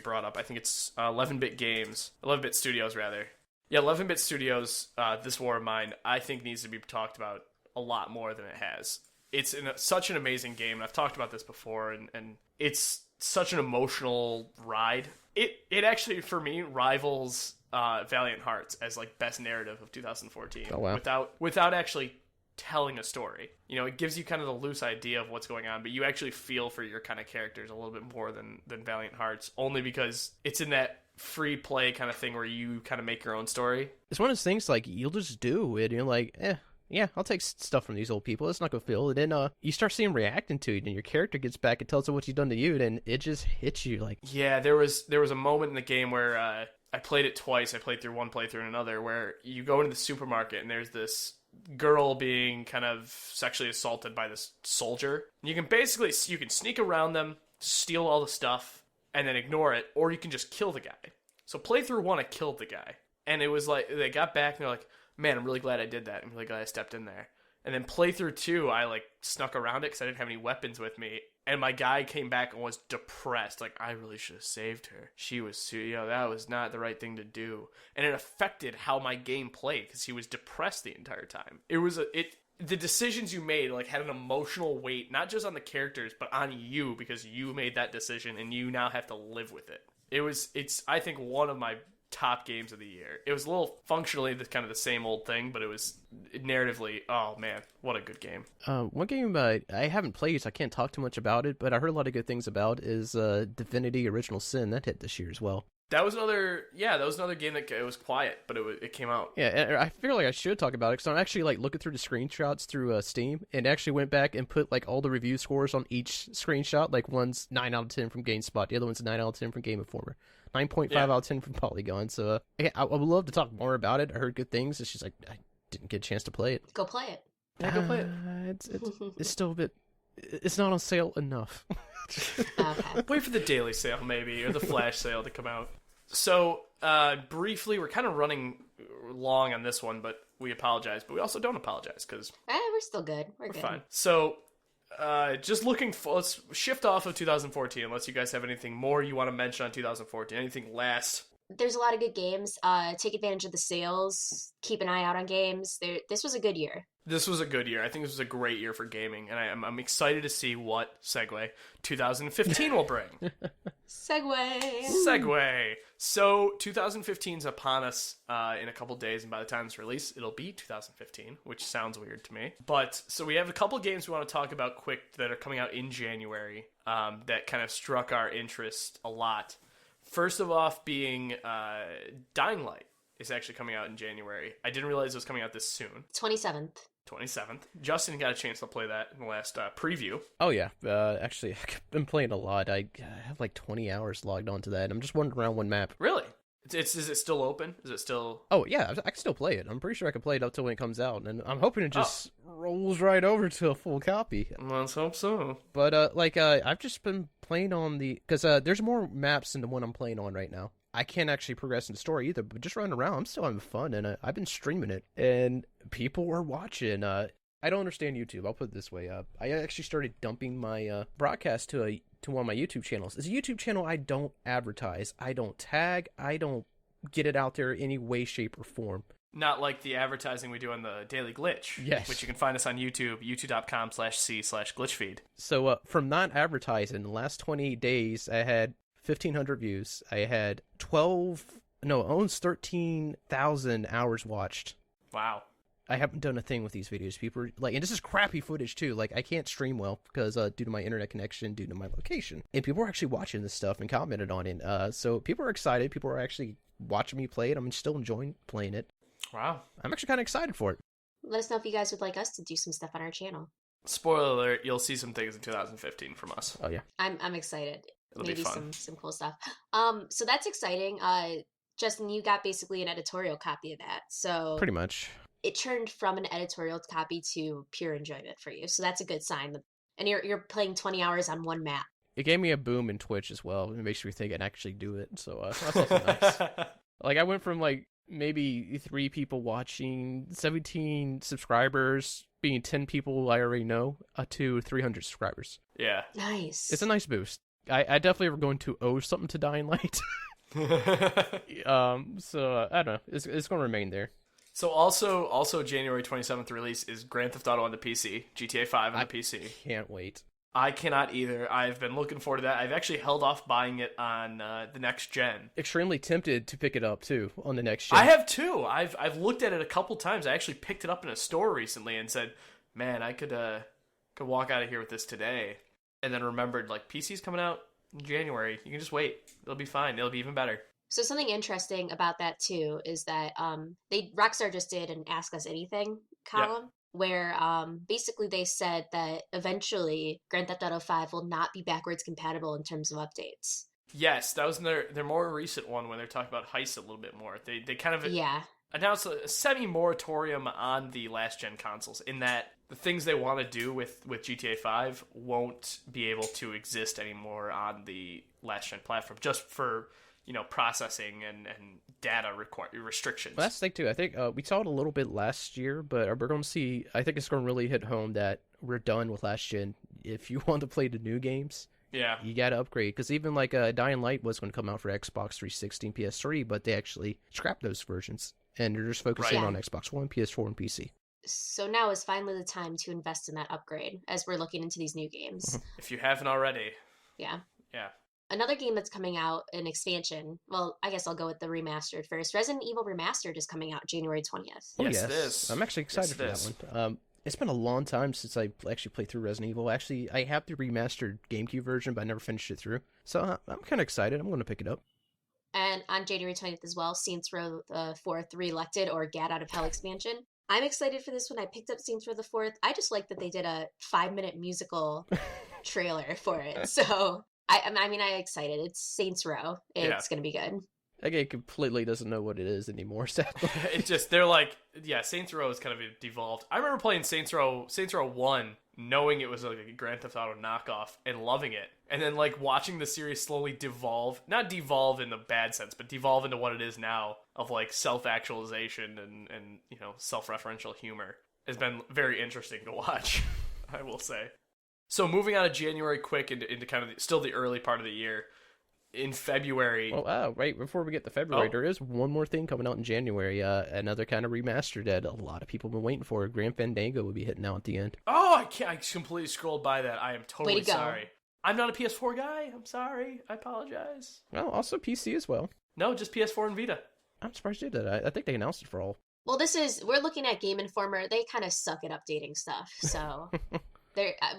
brought up. I think it's 11-bit Studios rather. Yeah, 11-bit Studios. This war of mine, I think, needs to be talked about a lot more than it has. It's such an amazing game, and I've talked about this before, and it's such an emotional ride. It actually, for me, rivals Valiant Hearts as like best narrative of 2014. Oh, wow. Without actually telling a story. It gives you kind of the loose idea of what's going on, but you actually feel for your kind of characters a little bit more than Valiant Hearts, only because it's in that free play kind of thing where you kind of make your own story. It's one of those things like you'll just do it, and you're like, yeah, I'll take stuff from these old people. It's not gonna feel it. And then you start seeing them reacting to it, and your character gets back and tells them what you've done to you, and it just hits you like. Yeah, there was a moment in the game where I played it twice. I played through one playthrough and another, where you go into the supermarket and there's this girl being kind of sexually assaulted by this soldier. You can sneak around them, steal all the stuff, and then ignore it, or you can just kill the guy. So playthrough 1, I killed the guy, and it was like they got back and they're like, man, I'm really glad I did that. I'm really glad I stepped in there. And then playthrough 2, I like snuck around it because I didn't have any weapons with me. And my guy came back and was depressed. Like, I really should have saved her. She was, that was not the right thing to do. And it affected how my game played because he was depressed the entire time. The decisions you made like had an emotional weight, not just on the characters, but on you because you made that decision and you now have to live with it. It's I think one of my top games of the year. It was a little functionally kind of the same old thing, but it was narratively, oh man, what a good game. One game I haven't played, so I can't talk too much about it, but I heard a lot of good things about is Divinity Original Sin. That hit this year as well. That was another game that it was quiet, but it came out. Yeah, and I feel like I should talk about it because I'm actually like looking through the screenshots through Steam, and actually went back and put like all the review scores on each screenshot. Like one's 9 out of 10 from GameSpot, the other one's 9 out of 10 from Game Informer, 9.5 out of 10 from Polygon. So I would love to talk more about it. I heard good things. It's just like I didn't get a chance to play it. Go play it. Yeah, go play it. It's still a bit. It's not on sale enough. Okay. Wait for the daily sale, maybe, or the flash sale to come out. So, briefly, we're kind of running long on this one, but we apologize. But we also don't apologize, because We're still good. We're good. fine. So, just looking for... Let's shift off of 2014, unless you guys have anything more you want to mention on 2014. Anything last... There's a lot of good games. Take advantage of the sales. Keep an eye out on games. This was a good year. This was a good year. I think this was a great year for gaming, and I'm excited to see what 2015 will bring. Segue. So 2015's upon us in a couple days, and by the time it's released, it'll be 2015, which sounds weird to me. But so we have a couple games we want to talk about quick that are coming out in January that kind of struck our interest a lot. First of all, being Dying Light is actually coming out in January. I didn't realize it was coming out this soon. 27th. Justin got a chance to play that in the last preview. Oh, yeah. Actually, I've been playing a lot. I have like 20 hours logged onto that. I'm just wandering around one map. Really? Is it still open? Is it still... Oh, yeah. I can still play it. I'm pretty sure I can play it up till when it comes out. And I'm hoping it just rolls right over to a full copy. Let's hope so. But, I've just been playing on the... Because there's more maps than the one I'm playing on right now. I can't actually progress in the story either, but just running around, I'm still having fun, and I've been streaming it, and people are watching. I don't understand YouTube. I'll put it this way. I actually started dumping my broadcast to one of my YouTube channels. It's a YouTube channel I don't advertise. I don't tag. I don't get it out there any way, shape, or form. Not like the advertising we do on the Daily Glitch. Yes. Which you can find us on YouTube, youtube.com/c/glitchfeed. So from not advertising, the last 28 days, I had 1,500 views. I had almost 13,000 hours watched. Wow. I haven't done a thing with these videos. People are, and this is crappy footage too. I can't stream well because due to my internet connection, due to my location. And people are actually watching this stuff and commented on it. So people are excited. People are actually watching me play it. I'm still enjoying playing it. Wow. I'm actually kind of excited for it. Let us know if you guys would like us to do some stuff on our channel. Spoiler alert, you'll see some things in 2015 from us. Oh, yeah. I'm excited. It'll Maybe be fun. some cool stuff. So that's exciting. Justin, you got basically an editorial copy of that. So Pretty much. it turned from an editorial copy to pure enjoyment for you. So that's a good sign. And you're playing 20 hours on one map. It gave me a boom in Twitch as well. It makes me think I can actually do it. So that's also nice. I went from maybe 3 people watching, 17 subscribers, being 10 people I already know, to 300 subscribers. Yeah. Nice. It's a nice boost. I definitely are going to owe something to Dying Light. So I don't know. It's going to remain there. So also January 27th release is Grand Theft Auto on the PC, GTA 5 on the PC. Can't wait. I cannot either. I've been looking forward to that. I've actually held off buying it on the next gen. Extremely tempted to pick it up too on the next gen. I have too. I've looked at it a couple times. I actually picked it up in a store recently and said, "Man, I could walk out of here with this today." And then remembered PC's coming out in January. You can just wait. It'll be fine. It'll be even better. So something interesting about that too is that Rockstar just did an Ask Us Anything column where basically they said that eventually Grand Theft Auto 5 will not be backwards compatible in terms of updates. Yes, that was in their more recent one when they're talking about heists a little bit more. They kind of announced a semi-moratorium on the last-gen consoles in that the things they want to do with GTA 5 won't be able to exist anymore on the last-gen platform just for processing and data restrictions. Well, that's the thing too. I think we saw it a little bit last year, but we're going to see. I think it's going to really hit home that we're done with last gen. If you want to play the new games, you got to upgrade. Because even Dying Light was going to come out for Xbox 360 and PS3, but they actually scrapped those versions, and they're just focusing on Xbox One, PS4, and PC. So now is finally the time to invest in that upgrade as we're looking into these new games. If you haven't already. Yeah. Yeah. Another game that's coming out, an expansion. Well, I guess I'll go with the remastered first. Resident Evil Remastered is coming out January 20th. Oh, yes, it is. I'm actually excited for that one. It's been a long time since I actually played through Resident Evil. Actually, I have the remastered GameCube version, but I never finished it through. So I'm kind of excited. I'm going to pick it up. And on January 20th as well, Saints Row the 4th Reelected or Gat Out of Hell expansion. I'm excited for this one. I picked up Saints Row the 4th. I just like that they did a 5-minute musical trailer for it. So I'm excited. It's Saints Row. It's going to be good. That game completely doesn't know what it is anymore, sadly. Saints Row is kind of devolved. I remember playing Saints Row 1 knowing it was like a Grand Theft Auto knockoff and loving it, and then like watching the series slowly devolve, not devolve in the bad sense, but devolve into what it is now of like self-actualization and you know, self-referential humor has been very interesting to watch. I will say. So moving out of January quick into kind of still the early part of the year. In February... Oh, right, before we get to February, there is one more thing coming out in January, another kind of remaster that a lot of people have been waiting for. Grand Fandango will be hitting out at the end. Oh, I completely scrolled by that. I am totally Way to go. sorry. I'm not a PS4 guy. I'm sorry. I apologize. Well, also PC as well. No, just PS4 and Vita. I'm surprised they did that. I think they announced it for all. Well, we're looking at Game Informer. They kind of suck at updating stuff, so...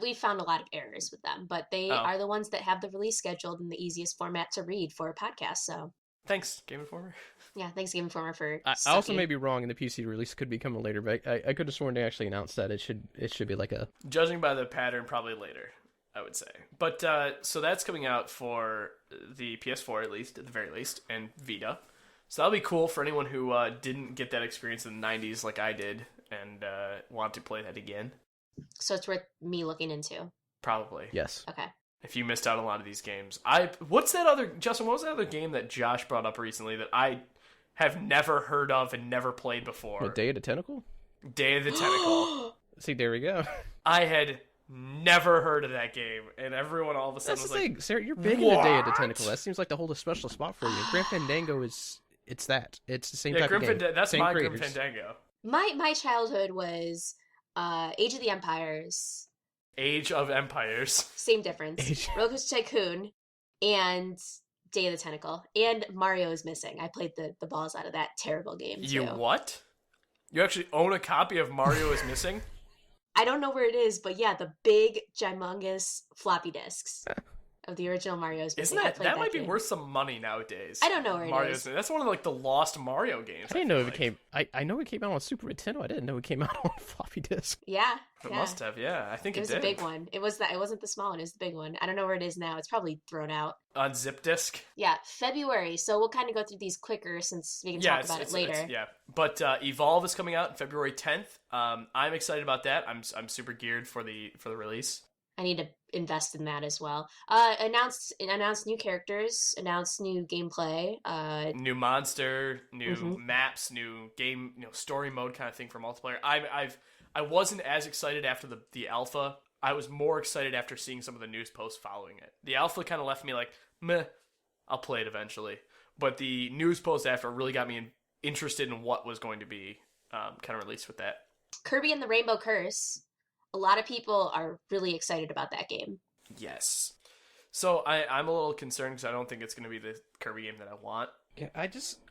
we found a lot of errors with them, but they are the ones that have the release scheduled in the easiest format to read for a podcast. So thanks, Game Informer. Yeah, thanks, Game Informer, for. I also may be wrong, and the PC release could be coming later, but I could have sworn they actually announced that it should be like a. Judging by the pattern, probably later, I would say. But so that's coming out for the PS4 at least, at the very least, and Vita. So that'll be cool for anyone who didn't get that experience in the '90s like I did and want to play that again. So it's worth me looking into. Probably. Yes. Okay. If you missed out on a lot of these games. What's that other... Justin, what was that other game that Josh brought up recently that I have never heard of and never played before? What, Day of the Tentacle? Day of the Tentacle. See, there we go. I had never heard of that game, and everyone all of a sudden That's was the like... thing, Sarah, you're big into Day of the Tentacle. That seems like to hold a special spot for you. Grand Fandango it's that. It's the same type of game. That's same my creators. Grim Fandango. My childhood was Age of the Empires. Age of Empires. Same difference. Roller Coaster Tycoon and Day of the Tentacle. And Mario is Missing. I played the balls out of that terrible game, too. You what? You actually own a copy of Mario is Missing? I don't know where it is, but yeah, the big, gymongous floppy disks of the original Mario's Missing. Isn't that might be worth some money nowadays? I don't know where it is. That's one of like the lost Mario games. I didn't know if it came. I know it came out on Super Nintendo. I didn't know it came out on floppy disk. Yeah, it must have. Yeah, I think it was did. a big one. It wasn't the small one. It was the big one. I don't know where it is now. It's probably thrown out on zip disk. Yeah, February. So we'll kind of go through these quicker since we can talk about it later. But Evolve is coming out on February 10th. I'm excited about that. I'm super geared for the release. I need to invest in that as well. Announced new characters, announced new gameplay, new monster, new maps, new game, story mode kind of thing for multiplayer. I wasn't as excited after the alpha. I was more excited after seeing some of the news posts following it. The alpha kind of left me like, meh, I'll play it eventually. But the news post after really got me interested in what was going to be kind of released with that. Kirby and the Rainbow Curse. A lot of people are really excited about that game. Yes. So I'm a little concerned because I don't think it's going to be the Kirby game that I want. Yeah,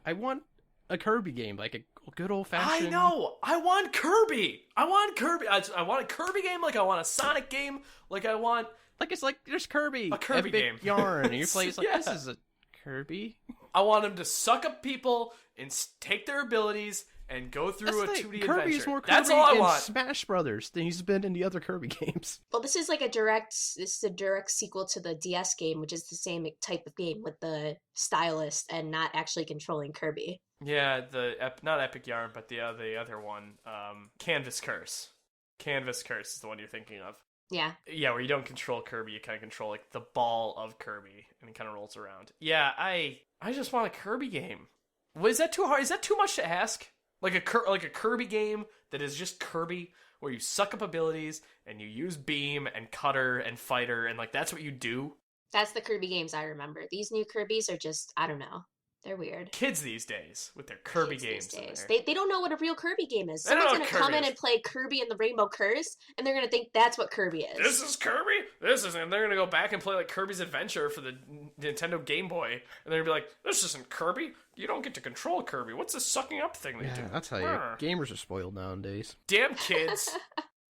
I want a Kirby game, like a good old-fashioned... I know! I want Kirby! I want a Kirby game like I want a Sonic game, like I want... Like, it's like, there's Kirby. A Kirby game. Yarn, and you play, it's like, this is a Kirby. I want him to suck up people and take their abilities and go through a 2D Kirby adventure. Is more Kirby That's all I want. Smash Brothers than he's been in the other Kirby games. Well, this is a direct sequel to the DS game, which is the same type of game with the stylus and not actually controlling Kirby. Yeah, not Epic Yarn, but the other one, Canvas Curse. Canvas Curse is the one you're thinking of. Yeah. Yeah, where you don't control Kirby, you kind of control like the ball of Kirby, and it kind of rolls around. Yeah, I just want a Kirby game. Is that too hard? Is that too much to ask? Like a Kirby game that is just Kirby, where you suck up abilities and you use beam and cutter and fighter, and like that's what you do. That's the Kirby games I remember. These new Kirbys are just, I don't know. They're weird. Kids these days with their Kirby games. They don't know what a real Kirby game is. Someone's going to come in and play Kirby and the Rainbow Curse, and they're going to think that's what Kirby is. This is Kirby? And they're going to go back and play like Kirby's Adventure for the Nintendo Game Boy, and they're going to be like, this isn't Kirby. You don't get to control Kirby. What's this sucking up thing they do? I'll tell you, gamers are spoiled nowadays. Damn kids.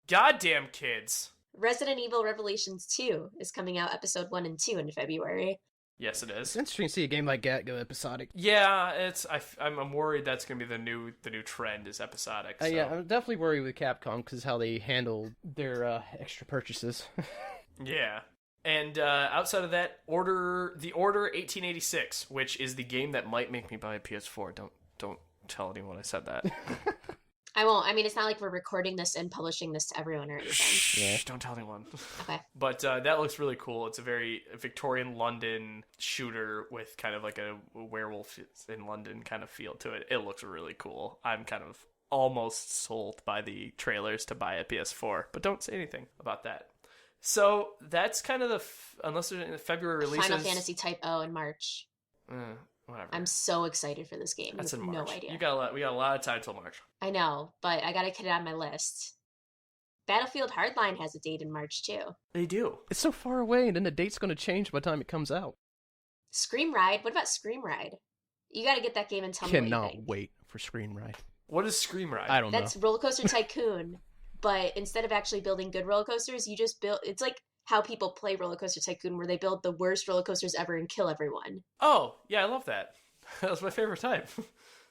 Goddamn kids. Resident Evil Revelations 2 is coming out episode 1 and 2 in February. Yes, it is. It's interesting to see a game like that go episodic. Yeah, I'm worried that's going to be the new trend is episodic. So. Yeah, I'm definitely worried with Capcom because how they handle their extra purchases. Yeah. And outside of that, The Order 1886, which is the game that might make me buy a PS4. Don't tell anyone I said that. I won't. I mean, it's not like we're recording this and publishing this to everyone or anything. Shh, don't tell anyone. Okay. But that looks really cool. It's a very Victorian London shooter with kind of like a werewolf in London kind of feel to it. It looks really cool. I'm kind of almost sold by the trailers to buy a PS4, but don't say anything about that. So that's kind of unless there's any February releases. Final Fantasy Type O in March. Whatever. I'm so excited for this game. That's you have in March. No idea. We got a lot of time till March. I know, but I gotta get it on my list. Battlefield Hardline has a date in March too. They do. It's so far away, and then the date's going to change by the time it comes out. Scream Ride. What about Scream Ride? You gotta get that game and tell me what you Cannot think. wait for Scream Ride. What is Scream Ride? I don't know. That's Roller Coaster Tycoon, but instead of actually building good roller coasters, you just build. It's like how people play Roller Coaster Tycoon, where they build the worst roller coasters ever and kill everyone. Oh, yeah, I love that. That was my favorite type.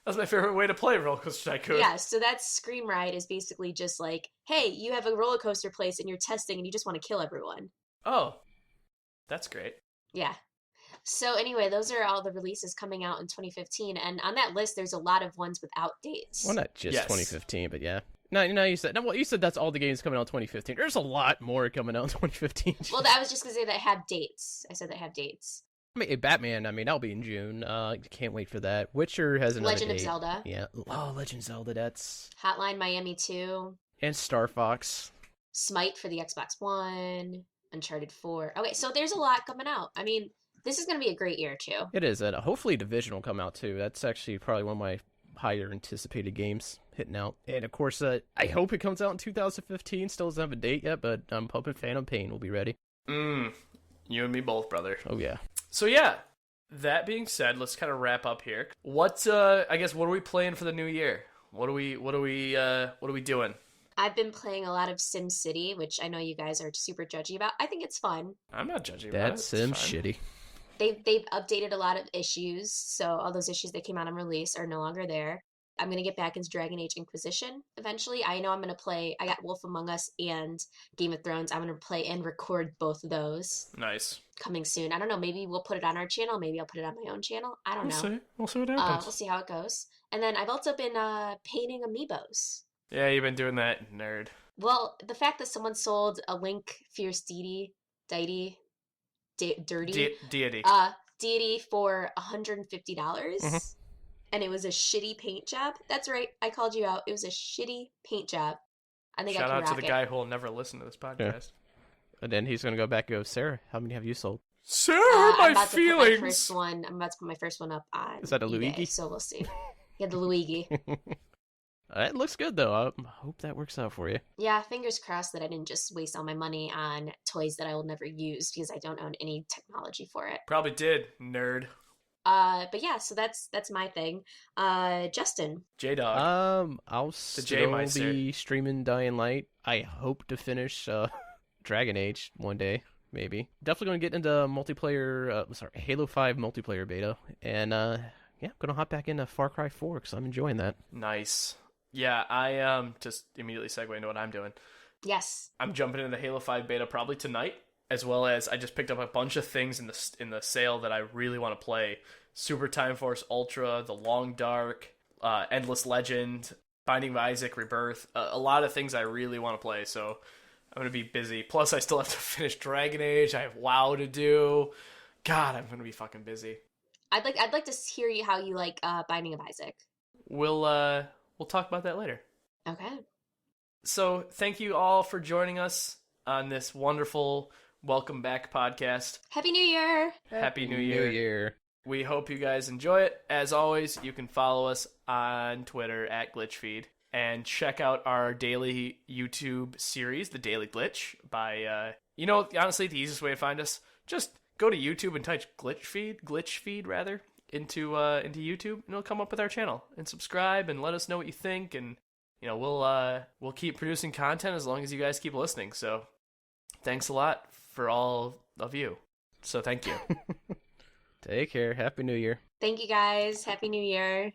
That's my favorite way to play Roller Coaster Tycoon. Yeah, so that's Scream Ride is basically just like, hey, you have a roller coaster place and you're testing and you just want to kill everyone. Oh, that's great. Yeah. So anyway, those are all the releases coming out in 2015, and on that list, there's a lot of ones without dates. Well, not just Yes. 2015, but yeah. No, you said that's all the games coming out in 2015. There's a lot more coming out in 2015. Well, I was just gonna say that have dates. I said that have dates. I mean, Batman, that'll be in June. Can't wait for that. Witcher has another Legend of date. Zelda. Yeah. Oh, Legend of Zelda, that's... Hotline Miami 2. And Star Fox. Smite for the Xbox One. Uncharted 4. Okay, so there's a lot coming out. I mean, this is going to be a great year, too. It is. Hopefully Division will come out, too. That's actually probably one of my higher anticipated games hitting out. And, of course, I hope it comes out in 2015. Still doesn't have a date yet, but I'm hoping Phantom Pain will be ready. You and me both, brother. Oh, yeah. So, yeah. That being said, let's kind of wrap up here. What are we playing for the new year? What are we doing? I've been playing a lot of SimCity, which I know you guys are super judgy about. I think it's fun. I'm not judging That about it. Sim It's fine. shitty. They've updated a lot of issues, so all those issues that came out on release are no longer there. I'm going to get back into Dragon Age Inquisition eventually. I know I'm going to play, I got Wolf Among Us and Game of Thrones. I'm going to play and record both of those Nice. coming soon. I don't know, maybe we'll put it on our channel. Maybe I'll put it on my own channel. I don't know. We'll see what happens. We'll see how it goes. And then I've also been painting amiibos. Yeah, you've been doing that, nerd. Well, the fact that someone sold a Link Fierce Deity, Dirty, Deity. deity for $150. Mhm. And it was a shitty paint job. That's right. I called you out. It was a shitty paint job. I think Shout I can out to rock the it. guy who will never listen to this podcast. And then he's going to go back and go, Sarah, how many have you sold? Sarah, I'm my about to put my feelings. first one. I'm about to put my first one up on Is that a eBay, Luigi? so we'll see. Yeah, the Luigi. It looks good, though. I hope that works out for you. Yeah, fingers crossed that I didn't just waste all my money on toys that I will never use because I don't own any technology for it. Probably did, nerd. But yeah, so that's my thing. Justin. J-Dog. I'll J still Meister. be streaming Dying Light. I hope to finish Dragon Age one day, maybe. Definitely going to get into multiplayer, Halo 5 multiplayer beta. And, yeah, I'm going to hop back into Far Cry 4 because I'm enjoying that. Nice. Yeah, I just immediately segue into what I'm doing. Yes. I'm jumping into the Halo 5 beta probably tonight, as well as I just picked up a bunch of things in the sale that I really want to play. Super Time Force Ultra, The Long Dark, Endless Legend, Binding of Isaac Rebirth, a lot of things I really want to play, so I'm going to be busy. Plus, I still have to finish Dragon Age, I have WoW to do. God, I'm going to be fucking busy. I'd like to hear you how you like Binding of Isaac. We'll talk about that later. Okay. So, thank you all for joining us on this wonderful Welcome Back podcast. Happy New Year! Happy New Year. We hope you guys enjoy it. As always, you can follow us on Twitter at GlitchFeed and check out our daily YouTube series, The Daily Glitch, by, honestly, the easiest way to find us, just go to YouTube and type GlitchFeed rather, into YouTube, and it'll come up with our channel. And subscribe and let us know what you think, and, we'll keep producing content as long as you guys keep listening. So, thanks a lot for all of you. So, thank you. Take care. Happy New Year. Thank you guys. Happy New Year.